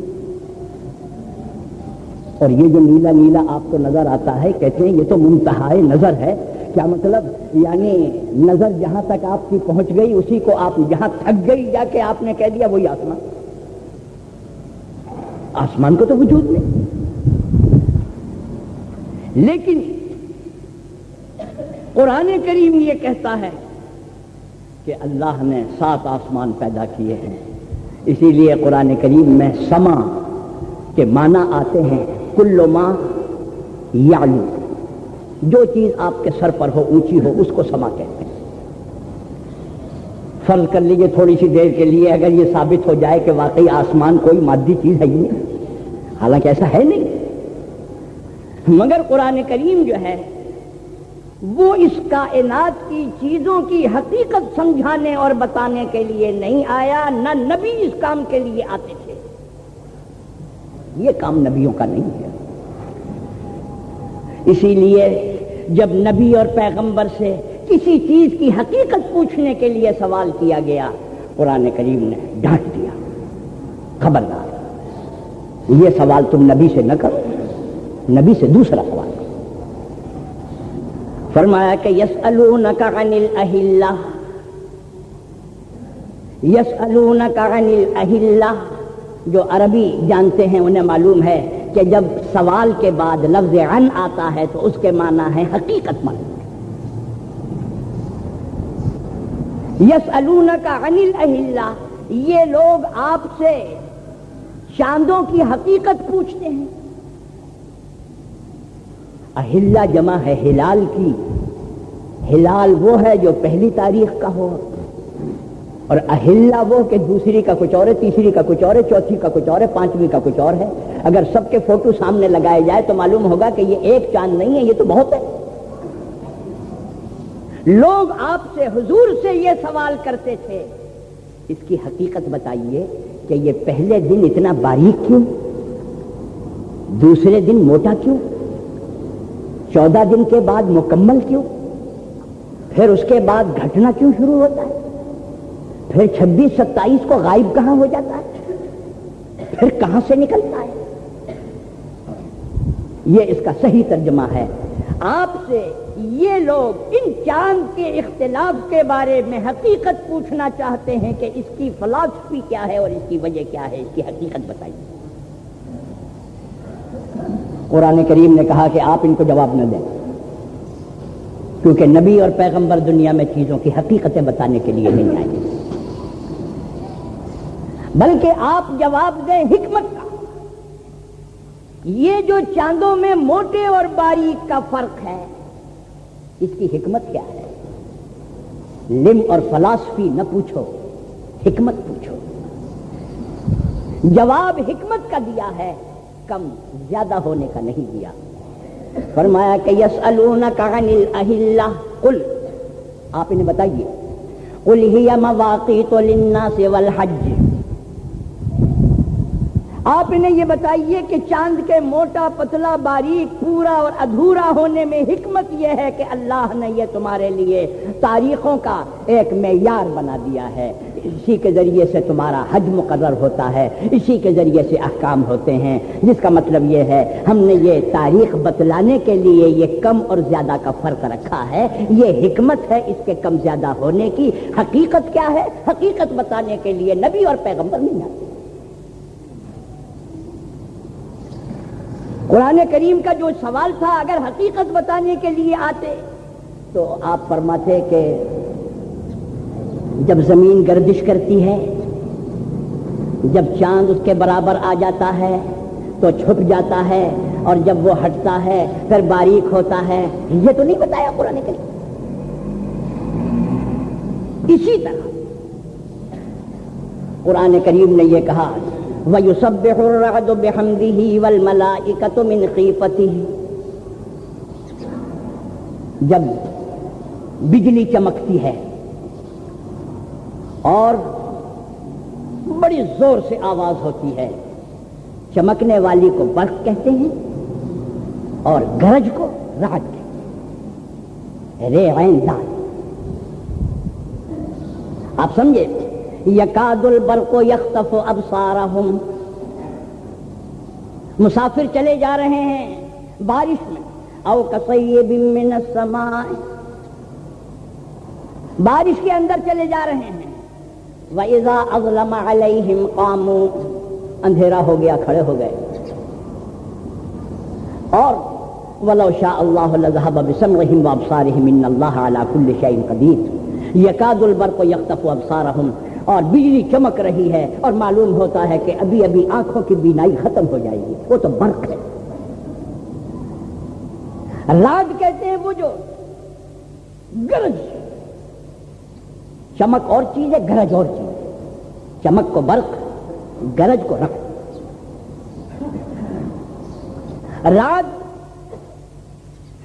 اور یہ جو نیلا نیلا آپ کو نظر آتا ہے کہتے ہیں یہ تو منتہائے نظر ہے۔ کیا مطلب؟ یعنی نظر جہاں تک آپ کی پہنچ گئی اسی کو آپ جہاں تھک گئی جا کے آپ نے کہہ دیا وہی آسمان۔ آسمان کو تو وجود نہیں، لیکن قرآن کریم یہ کہتا ہے کہ اللہ نے 7 آسمان پیدا کیے ہیں۔ اسی لیے قرآن کریم میں سما کے معنی آتے ہیں کل ما یعلو، جو چیز آپ کے سر پر ہو، اونچی ہو، اس کو سما کہتے ہیں۔ فرض کر لیجئے تھوڑی سی دیر کے لیے اگر یہ ثابت ہو جائے کہ واقعی آسمان کوئی مادی چیز ہے ہی نہیں، حالانکہ ایسا ہے نہیں، مگر قرآن کریم جو ہے وہ اس کائنات کی چیزوں کی حقیقت سمجھانے اور بتانے کے لیے نہیں آیا، نہ نبی اس کام کے لیے آتے تھے، یہ کام نبیوں کا نہیں ہے۔ اسی لیے جب نبی اور پیغمبر سے کسی چیز کی حقیقت پوچھنے کے لیے سوال کیا گیا، قرآن کریم نے ڈانٹ دیا، خبردار یہ سوال تم نبی سے نہ کرو، نبی سے دوسرا سوال کرو۔ فرمایا کہ یسألونک عن الأہلہ، یسألونک عن الأہلہ، جو عربی جانتے ہیں انہیں معلوم ہے کہ جب سوال کے بعد لفظ عن آتا ہے تو اس کے معنی ہے حقیقت مند۔ یسألونک عن الأہلہ، یہ لوگ آپ سے چاندوں کی حقیقت پوچھتے ہیں۔ اہلہ جمع ہے ہلال کی، ہلال وہ ہے جو پہلی تاریخ کا ہو، اور اہلہ وہ کہ دوسری کا کچھ اور ہے، تیسری کا کچھ اور ہے، چوتھی کا کچھ اور ہے، 5ویں کا کچھ اور ہے۔ اگر سب کے فوٹو سامنے لگائے جائے تو معلوم ہوگا کہ یہ ایک چاند نہیں ہے، یہ تو بہت ہے۔ لوگ آپ سے، حضور سے یہ سوال کرتے تھے، اس کی حقیقت بتائیے کہ یہ پہلے دن اتنا باریک کیوں، دوسرے دن موٹا کیوں، 14 دن کے بعد مکمل کیوں، پھر اس کے بعد گھٹنا کیوں شروع ہوتا ہے، پھر 26 27 کو غائب کہاں ہو جاتا ہے، پھر کہاں سے نکلتا ہے؟ یہ اس کا صحیح ترجمہ ہے۔ آپ سے یہ لوگ ان چاند کے اختلاف کے بارے میں حقیقت پوچھنا چاہتے ہیں کہ اس کی فلسفی کیا ہے اور اس کی وجہ کیا ہے، اس کی حقیقت بتائیے۔ قرآن کریم نے کہا کہ آپ ان کو جواب نہ دیں، کیونکہ نبی اور پیغمبر دنیا میں چیزوں کی حقیقتیں بتانے کے لیے نہیں آئے، بلکہ آپ جواب دیں حکمت کا۔ یہ جو چاندوں میں موٹے اور باریک کا فرق ہے، اس کی حکمت کیا ہے؟ علم اور فلسفی نہ پوچھو، حکمت پوچھو۔ جواب حکمت کا دیا ہے، کم زیادہ ہونے کا نہیں دیا۔ فرمایا کہ یسألونک عن الأہلہ، قل، آپ انہیں بتائیے، قل ہی مواقیت للناس والحج، آپ انہیں یہ بتائیے کہ چاند کے موٹا پتلا باریک پورا اور ادھورا ہونے میں حکمت یہ ہے کہ اللہ نے یہ تمہارے لیے تاریخوں کا ایک معیار بنا دیا ہے، اسی کے ذریعے سے تمہارا حج مقرر ہوتا ہے، اسی کے ذریعے سے احکام ہوتے ہیں، جس کا مطلب یہ ہے ہم نے یہ تاریخ بتلانے کے لیے یہ کم اور زیادہ کا فرق رکھا ہے، یہ حکمت ہے اس کے کم زیادہ ہونے کی۔ حقیقت کیا ہے؟ حقیقت بتانے کے لیے نبی اور پیغمبر نہیں آتے۔ قرآن کریم کا جو سوال تھا، اگر حقیقت بتانے کے لیے آتے تو آپ فرماتے کہ جب زمین گردش کرتی ہے، جب چاند اس کے برابر آ جاتا ہے تو چھپ جاتا ہے، اور جب وہ ہٹتا ہے پھر باریک ہوتا ہے۔ یہ تو نہیں بتایا قرآن کریم۔ اسی طرح قرآن کریم نے یہ کہا وَيُسَبِّحُ الرَّعْدُ بِحَمْدِهِ وَالْمَلَائِكَةُ مِنْ خِيفَتِهِ، جب بجلی چمکتی ہے اور بڑی زور سے آواز ہوتی ہے، چمکنے والی کو برق کہتے ہیں اور گرج کو رعد کہتے ہیں، رے عین دال۔ آپ سمجھے؟ یکاد البرق یخطف ابصارہم، مسافر چلے جا رہے ہیں بارش میں، او کصیب من السماء، بارش کے اندر چلے جا رہے ہیں، وَإِذَا أَظْلَمَ عَلَيْهِمْ قَامُوا، اندھیرا ہو گیا کھڑے ہو گئے، اور وَلَوْ شَاءَ اللَّهُ لَذَهَبَ بِسَمْعِهِمْ وَأَبْصَارِهِمْ إِنَّ اللَّهَ عَلَى كُلِّ شَيْءٍ قَدِيرٌ۔ یکاد البرق یخطف ابصارہم، اور بجلی چمک رہی ہے اور معلوم ہوتا ہے کہ ابھی ابھی آنکھوں کی بینائی ختم ہو جائے گی، وہ تو برق ہے۔ رعد کہتے ہیں وہ جو گرج، چمک اور چیز ہے، گرج اور چیز ہے، چمک کو برق، گرج کو رعد۔ رعد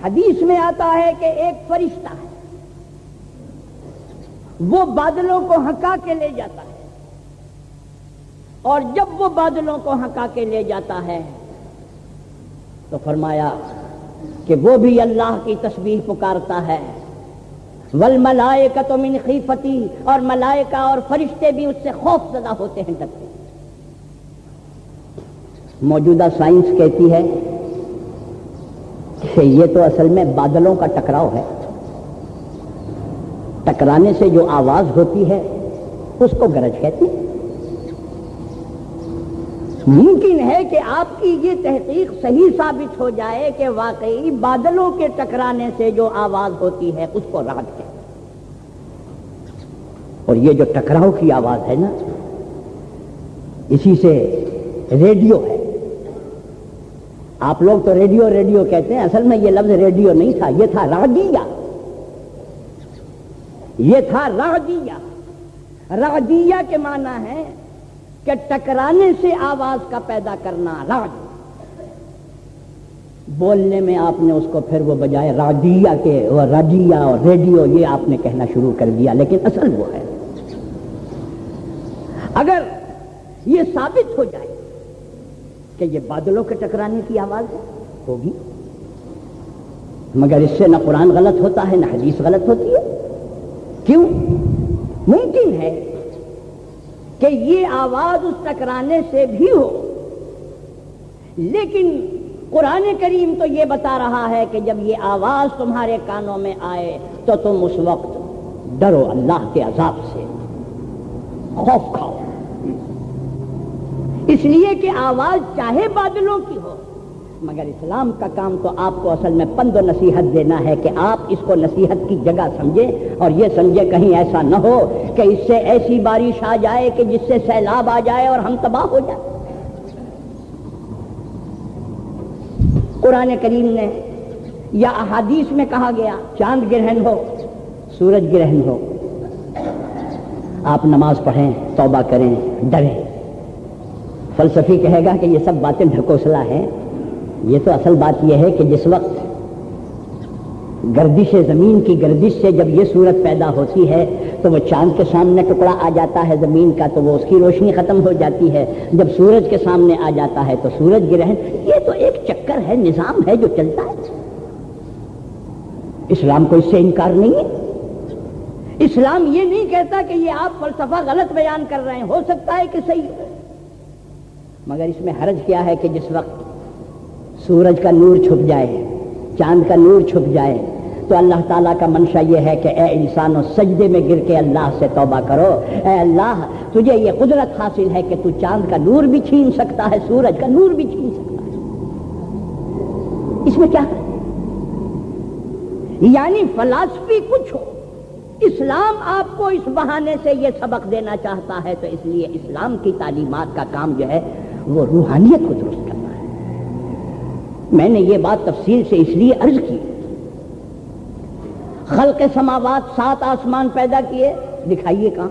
حدیث میں آتا ہے کہ ایک فرشتہ ہے، وہ بادلوں کو ہنکا کے لے جاتا ہے، اور جب وہ بادلوں کو ہنکا کے لے جاتا ہے تو فرمایا کہ وہ بھی اللہ کی تسبیح پکارتا ہے، والملائکۃ من خیفتی، اور ملائکہ اور فرشتے بھی اس سے خوف زدہ ہوتے ہیں، ڈرتے ہیں۔ موجودہ سائنس کہتی ہے کہ یہ تو اصل میں بادلوں کا ٹکراؤ ہے، ٹکرانے سے جو آواز ہوتی ہے اس کو گرج کہتے ہیں۔ ممکن ہے کہ آپ کی یہ تحقیق صحیح ثابت ہو جائے کہ واقعی بادلوں کے ٹکرانے سے جو آواز ہوتی ہے اس کو رعد کہتے ہیں، اور یہ جو ٹکراؤ کی آواز ہے نا، اسی سے ریڈیو ہے۔ آپ لوگ تو ریڈیو ریڈیو کہتے ہیں، اصل میں یہ لفظ ریڈیو نہیں تھا، یہ تھا رعدیہ، یہ تھا رعدیہ۔ رعدیہ کے معنی ہے کہ ٹکرانے سے آواز کا پیدا کرنا، رعد۔ بولنے میں آپ نے اس کو پھر وہ بجائے راڈیہ کے وہ راڈیہ اور ریڈیو یہ آپ نے کہنا شروع کر دیا، لیکن اصل وہ ہے۔ اگر یہ ثابت ہو جائے کہ یہ بادلوں کے ٹکرانے کی آواز ہے، ہوگی، مگر اس سے نہ قرآن غلط ہوتا ہے نہ حدیث غلط ہوتی ہے۔ کیوں؟ ممکن ہے کہ یہ آواز اس ٹکرانے سے بھی ہو، لیکن قرآن کریم تو یہ بتا رہا ہے کہ جب یہ آواز تمہارے کانوں میں آئے تو تم اس وقت ڈرو اللہ کے عذاب سے، خوف کھاؤ، اس لیے کہ آواز چاہے بادلوں کی ہو، مگر اسلام کا کام تو آپ کو اصل میں پند و نصیحت دینا ہے کہ آپ اس کو نصیحت کی جگہ سمجھیں، اور یہ سمجھے کہیں ایسا نہ ہو کہ اس سے ایسی بارش آ جائے کہ جس سے سیلاب آ جائے اور ہم تباہ ہو جائیں۔ قرآن کریم نے یا احادیث میں کہا گیا چاند گرہن ہو، سورج گرہن ہو، آپ نماز پڑھیں، توبہ کریں، ڈریں۔ فلسفی کہے گا کہ یہ سب باتیں ڈھکوسلا ہیں، یہ تو اصل بات یہ ہے کہ جس وقت گردش زمین کی گردش سے جب یہ صورت پیدا ہوتی ہے تو وہ چاند کے سامنے ٹکڑا آ جاتا ہے زمین کا تو وہ اس کی روشنی ختم ہو جاتی ہے، جب سورج کے سامنے آ جاتا ہے تو سورج گرہن، یہ تو ایک چکر ہے، نظام ہے جو چلتا ہے۔ اسلام کو اس سے انکار نہیں ہے۔ اسلام یہ نہیں کہتا کہ یہ آپ فلسفہ غلط بیان کر رہے ہیں، ہو سکتا ہے کہ صحیح ہو، مگر اس میں حرج کیا ہے کہ جس وقت سورج کا نور چھپ جائے، چاند کا نور چھپ جائے تو اللہ تعالیٰ کا منشا یہ ہے کہ اے انسانوں سجدے میں گر کے اللہ سے توبہ کرو، اے اللہ تجھے یہ قدرت حاصل ہے کہ تو چاند کا نور بھی چھین سکتا ہے، سورج کا نور بھی چھین سکتا ہے، اس میں کیا ہے؟ یعنی فلسفی کچھ ہو، اسلام آپ کو اس بہانے سے یہ سبق دینا چاہتا ہے، تو اس لیے اسلام کی تعلیمات کا کام جو ہے وہ روحانیت کو درست کرنا ہے۔ میں نے یہ بات تفصیل سے اس لیے عرض کی، خلق سماوات 7 آسمان پیدا کیے، دکھائیے کہاں؟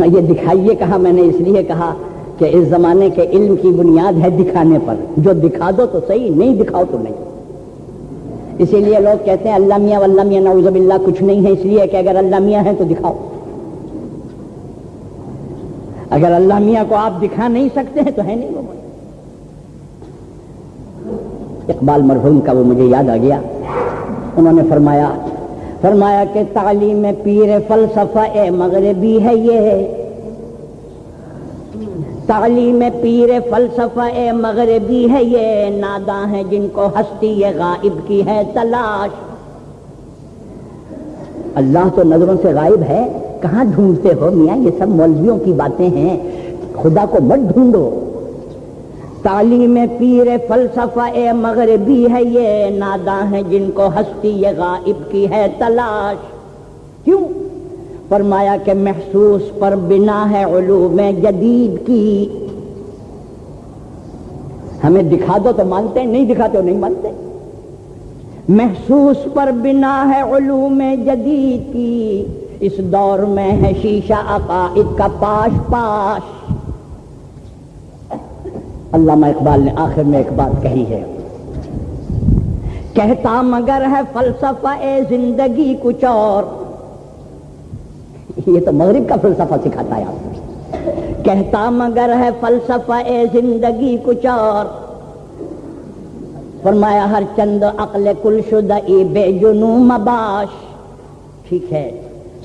یہ دکھائیے کہاں میں نے اس لیے کہا کہ اس زمانے کے علم کی بنیاد ہے دکھانے پر، جو دکھا دو تو صحیح، نہیں دکھاؤ تو نہیں۔ اسی لیے لوگ کہتے ہیں اللہ میاں واللہ میاں نعوذ باللہ کچھ نہیں ہے، اس لیے کہ اگر اللہ میاں ہے تو دکھاؤ، اگر اللہ میاں کو آپ دکھا نہیں سکتے ہیں تو ہے نہیں وہ۔ اقبال مرحوم کا وہ مجھے یاد آ گیا، انہوں نے فرمایا کہ تعلیم پیر فلسفہ مغربی ہے یہ، تعلیم پیر فلسفہ مغربی ہے یہ، ناداں ہیں جن کو ہستی غائب کی ہے تلاش۔ اللہ تو نظروں سے غائب ہے، کہاں ڈھونڈتے ہو میاں؟ یہ سب مولویوں کی باتیں ہیں، خدا کو مت ڈھونڈو۔ تعلیم پیر فلسفہ مغربی ہے یہ، ناداں ہیں جن کو ہستی غائب کی ہے تلاش۔ کیوں؟ فرمایا کہ محسوس پر بنا ہے علوم جدید کی، ہمیں دکھا دو تو مانتے ہیں، نہیں دکھاتے ہو نہیں مانتے۔ محسوس پر بنا ہے علوم جدید کی، اس دور میں ہے شیشہ عقائد کا پاش پاش۔ علامہ اقبال نے آخر میں ایک بات کہی ہے، کہتا مگر ہے فلسفہ زندگی کچھ اور، یہ تو مغرب کا فلسفہ سکھاتا ہے آپ کو، کہتا مگر ہے فلسفہ زندگی کچھ اور، فرمایا ہر چند عقل کل شدہ بے جنوں مباش۔ ٹھیک ہے،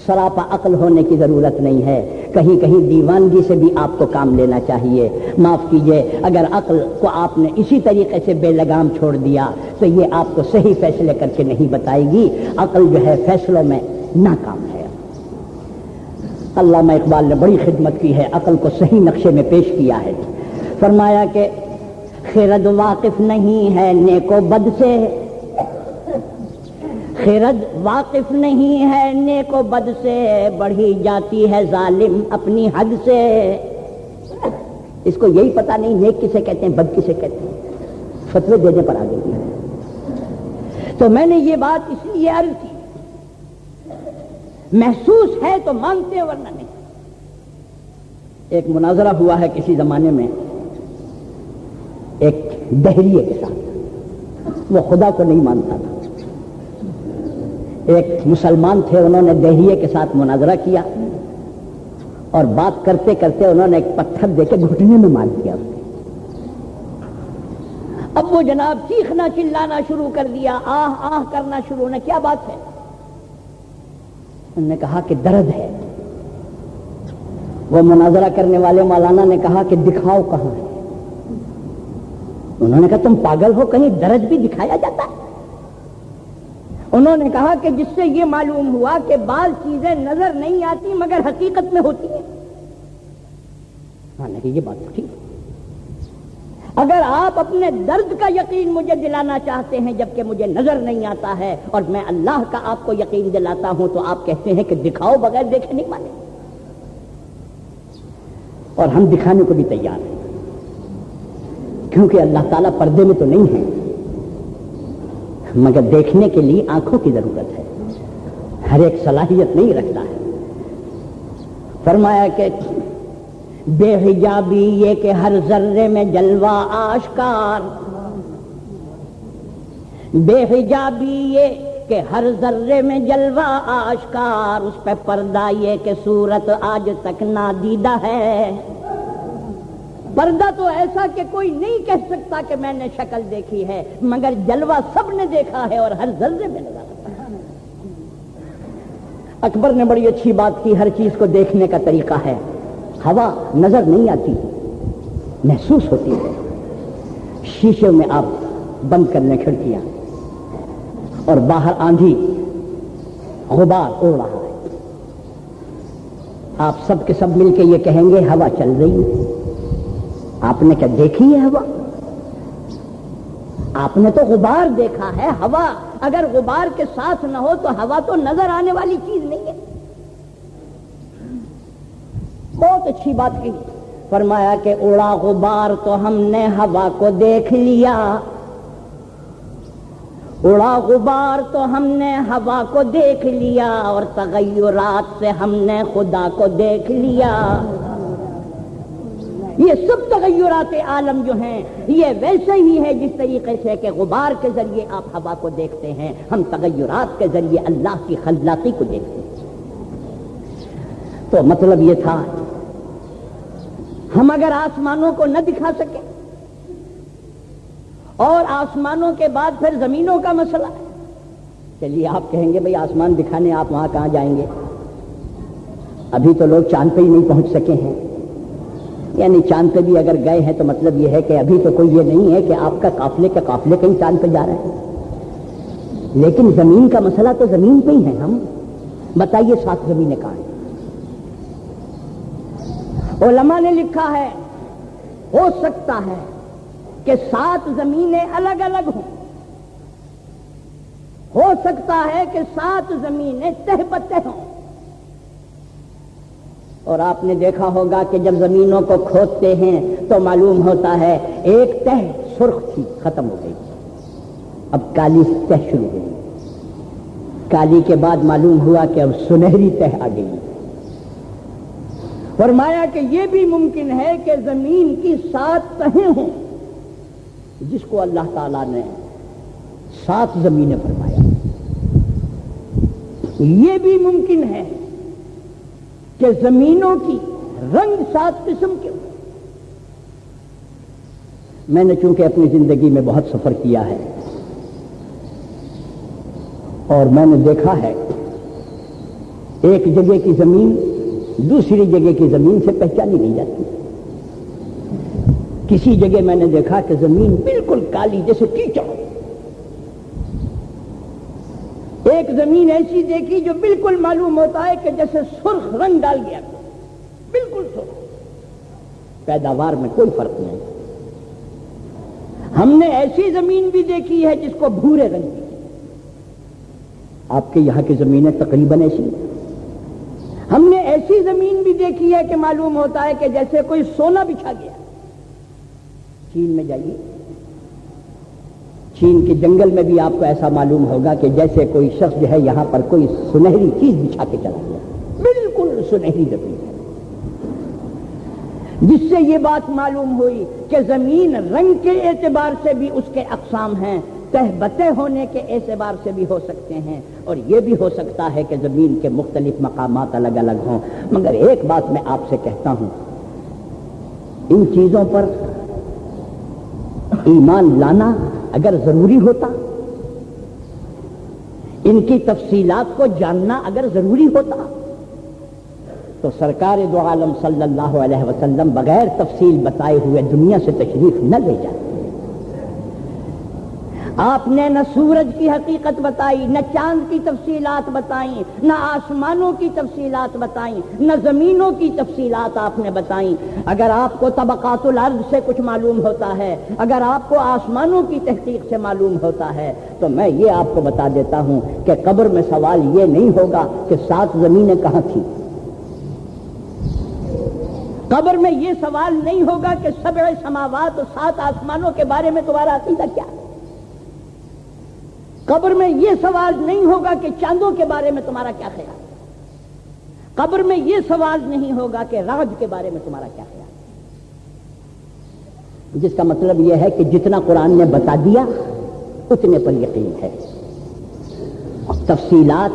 سراپا عقل ہونے کی ضرورت نہیں ہے، کہیں کہیں دیوانگی سے بھی آپ کو کام لینا چاہیے۔ معاف کیجئے، اگر عقل کو آپ نے اسی طریقے سے بے لگام چھوڑ دیا تو یہ آپ کو صحیح فیصلے کر کے نہیں بتائے گی، عقل جو ہے فیصلوں میں ناکام ہے۔ علامہ اقبال نے بڑی خدمت کی ہے، عقل کو صحیح نقشے میں پیش کیا ہے۔ فرمایا کہ خرد واقف نہیں ہے نیک و بد سے، خرد واقف نہیں ہے نیک و بد سے، بڑھی جاتی ہے ظالم اپنی حد سے۔ اس کو یہی پتہ نہیں نیک کسے کہتے ہیں بد کسے کہتے ہیں، فتوے دینے پر آ گئی ہے۔ تو میں نے یہ بات اس لیے عرض کی، محسوس ہے تو مانتے ورنہ نہیں۔ ایک مناظرہ ہوا ہے کسی زمانے میں، ایک دہریے کے ساتھ، وہ خدا کو نہیں مانتا تھا. ایک مسلمان تھے، انہوں نے دہریے کے ساتھ مناظرہ کیا اور بات کرتے کرتے انہوں نے ایک پتھر دے کے گھٹنے میں مار دیا. اب وہ جناب چیخنا چلانا شروع کر دیا، آہ آہ کرنا شروع نے. کیا بات ہے؟ انہوں نے کہا کہ درد ہے. وہ مناظرہ کرنے والے مولانا نے کہا کہ دکھاؤ کہاں ہے. انہوں نے کہا تم پاگل ہو، کہیں درد بھی دکھایا جاتا ہے؟ انہوں نے کہا کہ جس سے یہ معلوم ہوا کہ بعض چیزیں نظر نہیں آتی مگر حقیقت میں ہوتی ہیں. نہیں یہ بات ٹھیک. اگر آپ اپنے درد کا یقین مجھے دلانا چاہتے ہیں جبکہ مجھے نظر نہیں آتا ہے اور میں اللہ کا آپ کو یقین دلاتا ہوں تو آپ کہتے ہیں کہ دکھاؤ، بغیر دیکھے نہیں مانے. اور ہم دکھانے کو بھی تیار ہیں، کیونکہ اللہ تعالیٰ پردے میں تو نہیں ہے، مگر دیکھنے کے لیے آنکھوں کی ضرورت ہے. ہر ایک صلاحیت نہیں رکھتا ہے. فرمایا کہ بے حجابی یہ کہ ہر ذرے میں جلوہ آشکار، بے حجابی یہ کہ ہر ذرے میں جلوہ آشکار، اس پہ پردہ یہ کہ صورت آج تک نادیدہ ہے. پردہ تو ایسا کہ کوئی نہیں کہہ سکتا کہ میں نے شکل دیکھی ہے، مگر جلوہ سب نے دیکھا ہے اور ہر ذرے میں نظر آتا ہے. اکبر نے بڑی اچھی بات کی. ہر چیز کو دیکھنے کا طریقہ ہے. ہوا نظر نہیں آتی، محسوس ہوتی ہے. شیشے میں آپ بند کر لیں کھڑکیاں اور باہر آندھی غبار اڑ رہا ہے، آپ سب کے سب مل کے یہ کہیں گے ہوا چل رہی ہے. آپ نے کیا دیکھی ہے ہوا؟ آپ نے تو غبار دیکھا ہے. ہوا اگر غبار کے ساتھ نہ ہو تو ہوا تو نظر آنے والی چیز نہیں ہے. بہت اچھی بات کی. فرمایا کہ اڑا غبار تو ہم نے ہوا کو دیکھ لیا، اڑا غبار تو ہم نے ہوا کو دیکھ لیا، اور تغیرات سے ہم نے خدا کو دیکھ لیا. یہ سب تغیرات عالم جو ہیں یہ ویسے ہی ہے جس طریقے سے کہ غبار کے ذریعے آپ ہوا کو دیکھتے ہیں، ہم تغیرات کے ذریعے اللہ کی خلاقی کو دیکھتے ہیں. تو مطلب یہ تھا ہم اگر آسمانوں کو نہ دکھا سکیں اور آسمانوں کے بعد پھر زمینوں کا مسئلہ ہے. چلیے آپ کہیں گے بھئی آسمان دکھانے آپ وہاں کہاں جائیں گے؟ ابھی تو لوگ چاند پہ ہی نہیں پہنچ سکے ہیں. یعنی چاند پہ بھی اگر گئے ہیں تو مطلب یہ ہے کہ ابھی تو کوئی یہ نہیں ہے کہ آپ کا قافلے کے قافلے کہیں چاند پہ جا رہے ہیں. لیکن زمین کا مسئلہ تو زمین پہ ہی ہے. ہم بتائیے 7 زمینیں کہاں ہیں؟ علماء نے لکھا ہے ہو سکتا ہے کہ 7 زمینیں الگ الگ ہوں، ہو سکتا ہے کہ 7 زمینیں تہ بتہ ہوں. اور آپ نے دیکھا ہوگا کہ جب زمینوں کو کھودتے ہیں تو معلوم ہوتا ہے ایک تہ سرخ تھی ختم ہو گئی، اب کالی تہ شروع ہوئی. کالی کے بعد معلوم ہوا کہ اب سنہری تہ آ گئی. فرمایا کہ یہ بھی ممکن ہے کہ زمین کی 7 تہیں ہوں، جس کو اللہ تعالیٰ نے 7 زمینیں فرمایا. یہ بھی ممکن ہے کہ زمینوں کی رنگ 7 قسم کے ہوں. میں نے چونکہ اپنی زندگی میں بہت سفر کیا ہے اور میں نے دیکھا ہے ایک جگہ کی زمین دوسری جگہ کی زمین سے پہچانی نہیں جاتی. کسی جگہ میں نے دیکھا کہ زمین بالکل کالی جیسے کیچڑ. ایک زمین ایسی دیکھی جو بالکل معلوم ہوتا ہے کہ جیسے سرخ رنگ ڈال گیا، بالکل سرخ. پیداوار میں کوئی فرق نہیں. ہم نے ایسی زمین بھی دیکھی ہے جس کو بھورے رنگ کی. آپ کے یہاں کی زمینیں تقریباً ایسی ہیں. ہم نے ایسی زمین بھی دیکھی ہے کہ معلوم ہوتا ہے کہ جیسے کوئی سونا بچھا گیا. چین میں جائیے، چین کے جنگل میں بھی آپ کو ایسا معلوم ہوگا کہ جیسے کوئی شخص جو ہے یہاں پر کوئی سنہری چیز بچھا کے چلا گیا، بالکل سنہری زمین ہے. جس سے یہ بات معلوم ہوئی کہ زمین رنگ کے اعتبار سے بھی اس کے اقسام ہیں، تہ بتہ ہونے کے اعتبار سے بھی ہو سکتے ہیں، اور یہ بھی ہو سکتا ہے کہ زمین کے مختلف مقامات الگ الگ ہوں۔ مگر ایک بات میں آپ سے کہتا ہوں، ان چیزوں پر ایمان لانا اگر ضروری ہوتا، ان کی تفصیلات کو جاننا اگر ضروری ہوتا، تو سرکار دو عالم صلی اللہ علیہ وسلم بغیر تفصیل بتائے ہوئے دنیا سے تشریف نہ لے جاتے۔ آپ نے نہ سورج کی حقیقت بتائی، نہ چاند کی تفصیلات بتائیں، نہ آسمانوں کی تفصیلات بتائیں، نہ زمینوں کی تفصیلات آپ نے بتائیں۔ اگر آپ کو طبقات الارض سے کچھ معلوم ہوتا ہے، اگر آپ کو آسمانوں کی تحقیق سے معلوم ہوتا ہے، تو میں یہ آپ کو بتا دیتا ہوں کہ قبر میں سوال یہ نہیں ہوگا کہ 7 زمینیں کہاں تھیں۔ قبر میں یہ سوال نہیں ہوگا کہ 7 سماوات اور 7 آسمانوں کے بارے میں تمہارا عقیدہ کیا ہے۔ قبر میں یہ سوال نہیں ہوگا کہ چاندوں کے بارے میں تمہارا کیا خیال ہے۔ قبر میں یہ سوال نہیں ہوگا کہ راج کے بارے میں تمہارا کیا خیال ہے۔ جس کا مطلب یہ ہے کہ جتنا قرآن نے بتا دیا اتنے پر یقین ہے۔ تفصیلات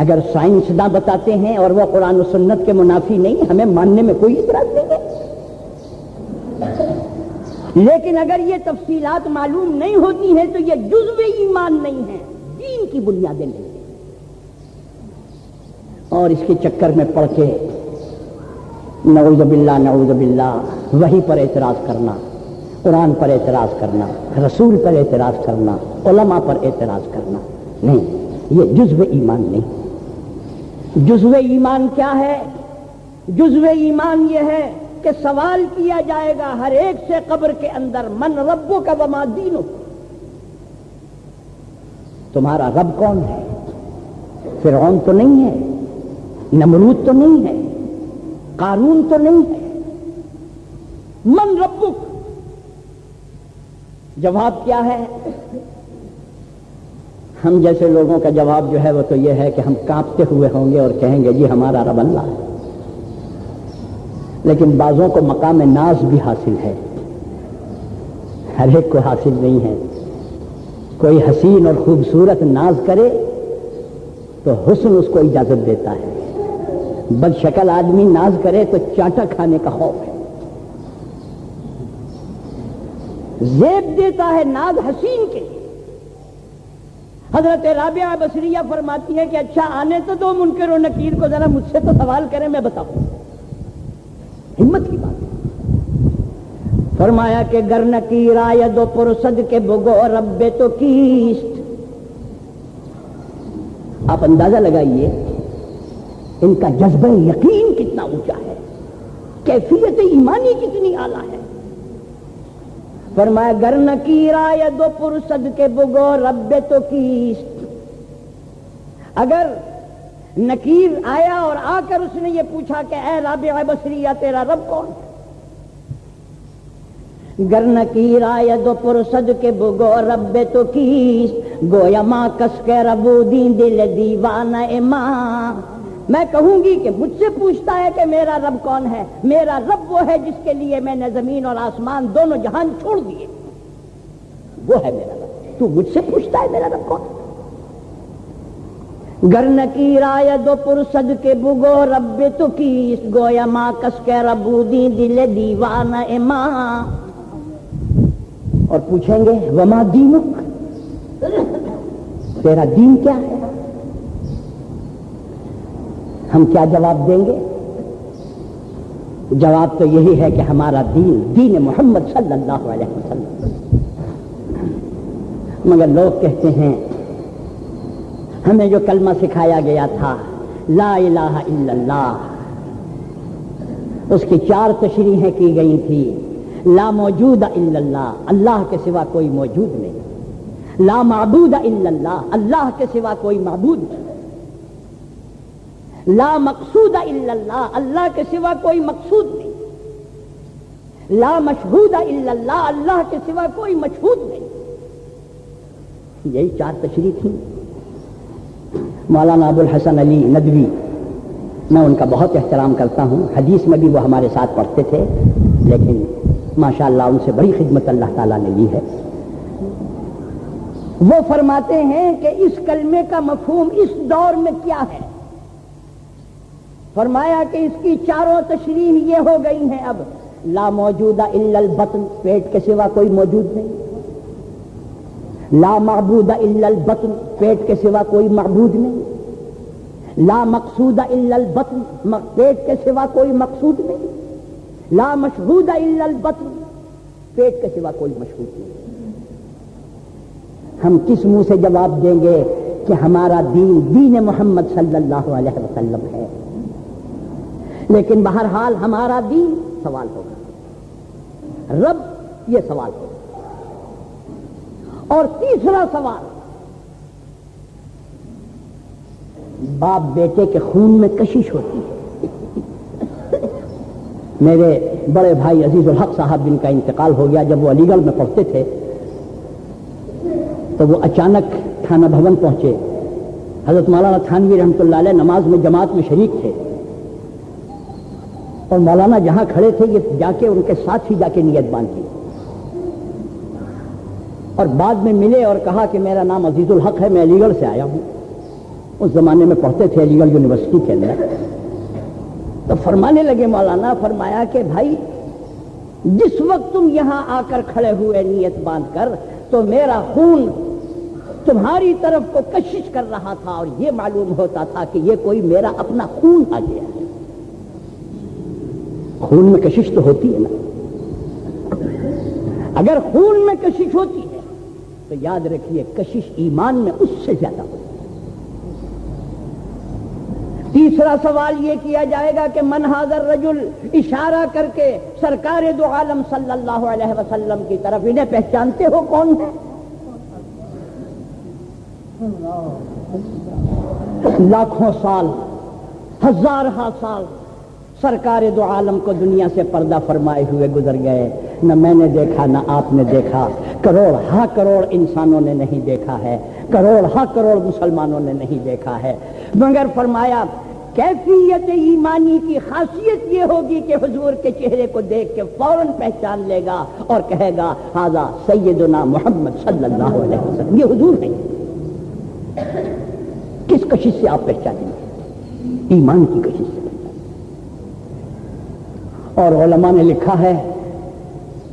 اگر سائنسداں بتاتے ہیں اور وہ قرآن و سنت کے منافی نہیں، ہمیں ماننے میں کوئی اعتراض نہیں ہے۔ لیکن اگر یہ تفصیلات معلوم نہیں ہوتی ہیں تو یہ جزو ایمان نہیں ہے، دین کی بنیادیں نہیں ہیں۔ اور اس کے چکر میں پڑ کے نعوذ باللہ وحی پر اعتراض کرنا، قرآن پر اعتراض کرنا، رسول پر اعتراض کرنا، علماء پر اعتراض کرنا، نہیں، یہ جزو ایمان نہیں۔ جزو ایمان کیا ہے؟ جزو ایمان یہ ہے کہ سوال کیا جائے گا ہر ایک سے قبر کے اندر، من ربک وما دینک، تمہارا رب کون ہے؟ فرعون تو نہیں ہے، نمرود تو نہیں ہے، قارون تو نہیں ہے، من ربک۔ جواب کیا ہے؟ ہم جیسے لوگوں کا جواب جو ہے وہ تو یہ ہے کہ ہم کانپتے ہوئے ہوں گے اور کہیں گے جی ہمارا رب اللہ ہے۔ لیکن بعضوں کو مقام ناز بھی حاصل ہے، ہر ایک کو حاصل نہیں ہے۔ کوئی حسین اور خوبصورت ناز کرے تو حسن اس کو اجازت دیتا ہے، بد شکل آدمی ناز کرے تو چانٹا کھانے کا خوف ہے۔ زیب دیتا ہے ناز حسین کے۔ حضرت رابعہ بصریہ فرماتی ہے کہ اچھا آنے تو دو منکر و نکیر کو، ذرا مجھ سے تو سوال کریں، میں بتاؤں۔ ہمت کی بات ہے۔ فرمایا کہ گر نکیر آید و پرسد کے بگو رب تو کیست۔ آپ اندازہ لگائیے ان کا جذبہ یقین کتنا اونچا ہے، کیفیت ایمانی کتنی اعلیٰ ہے۔ فرمایا گر نکیر آید و پرسد کے بگو رب تو کیست، اگر نکیر آیا اور آ کر اس نے یہ پوچھا کہ اے رابعہ بصریہ تیرا رب کون ہے؟ گر نکیر آید و پرسد کے بگو رب تو کیست، گویا ماں کس کے ربودی دل دیوانہ ماں۔ میں کہوں گی کہ مجھ سے پوچھتا ہے کہ میرا رب کون ہے، میرا رب وہ ہے جس کے لیے میں نے زمین اور آسمان دونوں جہان چھوڑ دیے، وہ ہے میرا رب۔ تو مجھ سے پوچھتا ہے میرا رب کون ہے؟ گر نکیر آید و پرسد کے بگو رب تو کیست، گویا ماں کس کے ربودی دل دیوانہ ماں۔ اور پوچھیں گے وما دینک، تیرا دین کیا ہے؟ ہم کیا جواب دیں گے؟ جواب تو یہی ہے کہ ہمارا دین دین محمد صلی اللہ علیہ وسلم۔ مگر لوگ کہتے ہیں ہمیں جو کلمہ سکھایا گیا تھا لا الہ الا اللہ، اس کی 4 تشریحیں کی گئی تھی۔ لا موجود الا اللہ، اللہ کے سوا کوئی موجود نہیں۔ لا معبود الا اللہ، اللہ کے سوا کوئی معبود نہیں۔ لا مقصود الا اللہ، اللہ کے سوا کوئی مقصود نہیں۔ لا مشہود الا اللہ، اللہ کے سوا کوئی مشہود نہیں۔ یہی 4 تشریح تھی۔ مولانا ابو الحسن علی ندوی میں ان کا بہت احترام کرتا ہوں، حدیث میں بھی وہ ہمارے ساتھ پڑھتے تھے، لیکن ماشاءاللہ ان سے بڑی خدمت اللہ تعالیٰ نے لی ہے۔ وہ فرماتے ہیں کہ اس کلمے کا مفہوم اس دور میں کیا ہے؟ فرمایا کہ اس کی چاروں تشریح یہ ہو گئی ہیں اب: لا موجود الا البطن، پیٹ کے سوا کوئی موجود نہیں، لا معبود الا البطن، پیٹ کے سوا کوئی معبود نہیں، لا مقصود الا البطن، پیٹ کے سوا کوئی مقصود نہیں، لا مشہود الا البطن، پیٹ کے سوا کوئی مشہود نہیں۔ ہم کس منہ سے جواب دیں گے کہ ہمارا دین دین محمد صلی اللہ علیہ وسلم ہے؟ لیکن بہرحال ہمارا دین سوال ہوگا، رب یہ سوال ہوگا۔ اور تیسرا سوال، باپ بیٹے کے خون میں کشش ہوتی ہے۔ میرے بڑے بھائی عزیز الحق صاحب جن کا انتقال ہو گیا، جب وہ علی گڑھ میں پڑھتے تھے تو وہ اچانک تھانہ بھون پہنچے۔ حضرت مولانا تھانوی رحمۃ اللہ علیہ نماز میں جماعت میں شریک تھے، اور مولانا جہاں کھڑے تھے یہ جا کے ان کے ساتھ ہی جا کے نیت باندھی، اور بعد میں ملے اور کہا کہ میرا نام عزیز الحق ہے، میں علی گڑھ سے آیا ہوں۔ اس زمانے میں پڑھتے تھے علی گڑھ یونیورسٹی کے اندر۔ تو فرمانے لگے مولانا، فرمایا کہ بھائی جس وقت تم یہاں آ کر کھڑے ہوئے نیت باندھ کر، تو میرا خون تمہاری طرف کو کشش کر رہا تھا، اور یہ معلوم ہوتا تھا کہ یہ کوئی میرا اپنا خون آ گیا ہے۔ خون میں کشش تو ہوتی ہے نا، اگر خون میں کشش ہوتی ہے تو یاد رکھیے کشش ایمان میں اس سے زیادہ ہوتی ہے۔ تیسرا سوال یہ کیا جائے گا کہ من ھذا الرجل، اشارہ کر کے سرکار دو عالم صلی اللہ علیہ وسلم کی طرف، انہیں پہچانتے ہو کون ہے؟ لاکھوں سال، ہزارہ سال سرکار دو عالم کو دنیا سے پردہ فرمائے ہوئے گزر گئے، نہ میں نے دیکھا نہ آپ نے دیکھا، کروڑ ہاں کروڑ انسانوں نے نہیں دیکھا ہے، کروڑ ہاں کروڑ مسلمانوں نے نہیں دیکھا ہے، مگر فرمایا کیفیت ایمانی کی خاصیت یہ ہوگی کہ حضور کے چہرے کو دیکھ کے فوراً پہچان لے گا اور کہے گا ھذا سیدنا محمد صلی اللہ علیہ وسلم، یہ حضور نہیں۔ کس کشش سے آپ پہچانیں گے؟ ایمان کی کشش سے۔ اور علماء نے لکھا ہے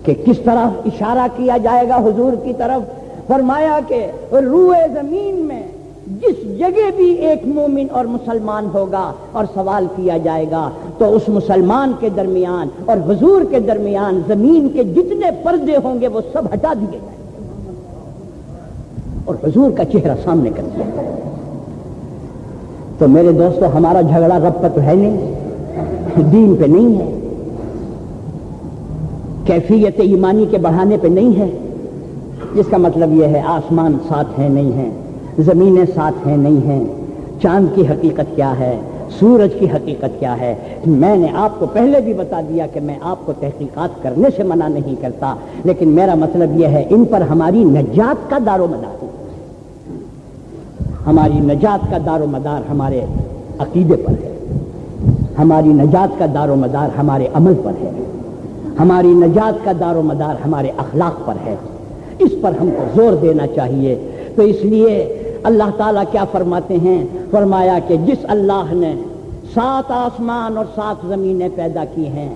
کہ کس طرح اشارہ کیا جائے گا حضور کی طرف، فرمایا کہ روئے زمین میں جس جگہ بھی ایک مومن اور مسلمان ہوگا اور سوال کیا جائے گا تو اس مسلمان کے درمیان اور حضور کے درمیان زمین کے جتنے پردے ہوں گے وہ سب ہٹا دیے جائیں گے اور حضور کا چہرہ سامنے کر دیا جائے گا۔ تو میرے دوستو، ہمارا جھگڑا رب پر تو ہے نہیں، دین پہ نہیں ہے، کیفیت ایمانی کے بڑھانے پہ نہیں ہے، جس کا مطلب یہ ہے آسمان ساتھ ہیں نہیں ہیں، زمینیں ساتھ ہیں نہیں ہیں، چاند کی حقیقت کیا ہے، سورج کی حقیقت کیا ہے۔ میں نے آپ کو پہلے بھی بتا دیا کہ میں آپ کو تحقیقات کرنے سے منع نہیں کرتا، لیکن میرا مطلب یہ ہے ان پر ہماری نجات کا دار و مدار ہے، ہماری نجات کا دار و مدار ہمارے عقیدے پر ہے، ہماری نجات کا دار و مدار ہمارے عمل پر ہے، ہماری نجات کا دار و مدار ہمارے اخلاق پر ہے۔ اس پر ہم کو زور دینا چاہیے۔ تو اس لیے اللہ تعالیٰ کیا فرماتے ہیں؟ فرمایا کہ جس اللہ نے 7 آسمان اور 7 زمینیں پیدا کی ہیں،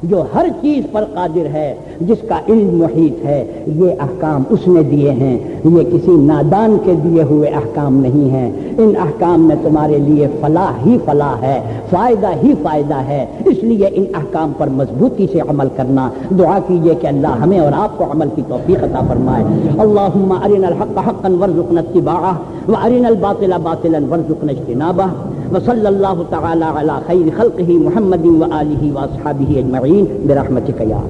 جو ہر چیز پر قادر ہے، جس کا علم محیط ہے، یہ احکام اس نے دیے ہیں، یہ کسی نادان کے دیے ہوئے احکام نہیں ہیں۔ ان احکام میں تمہارے لیے فلاح ہی فلاح ہے، فائدہ ہی فائدہ ہے، اس لیے ان احکام پر مضبوطی سے عمل کرنا۔ دعا کیجئے کہ اللہ ہمیں اور آپ کو عمل کی توفیق عطا فرمائے۔ اللہم ارنا الحق حقا وارزقنا اتباعہ وارنا الباطل باطلا وارزقنا اجتنابہ، وصلی اللہ تعالی علی خیر خلقہ محمد وآلہ واصحابہ اجمعین برحمتک یا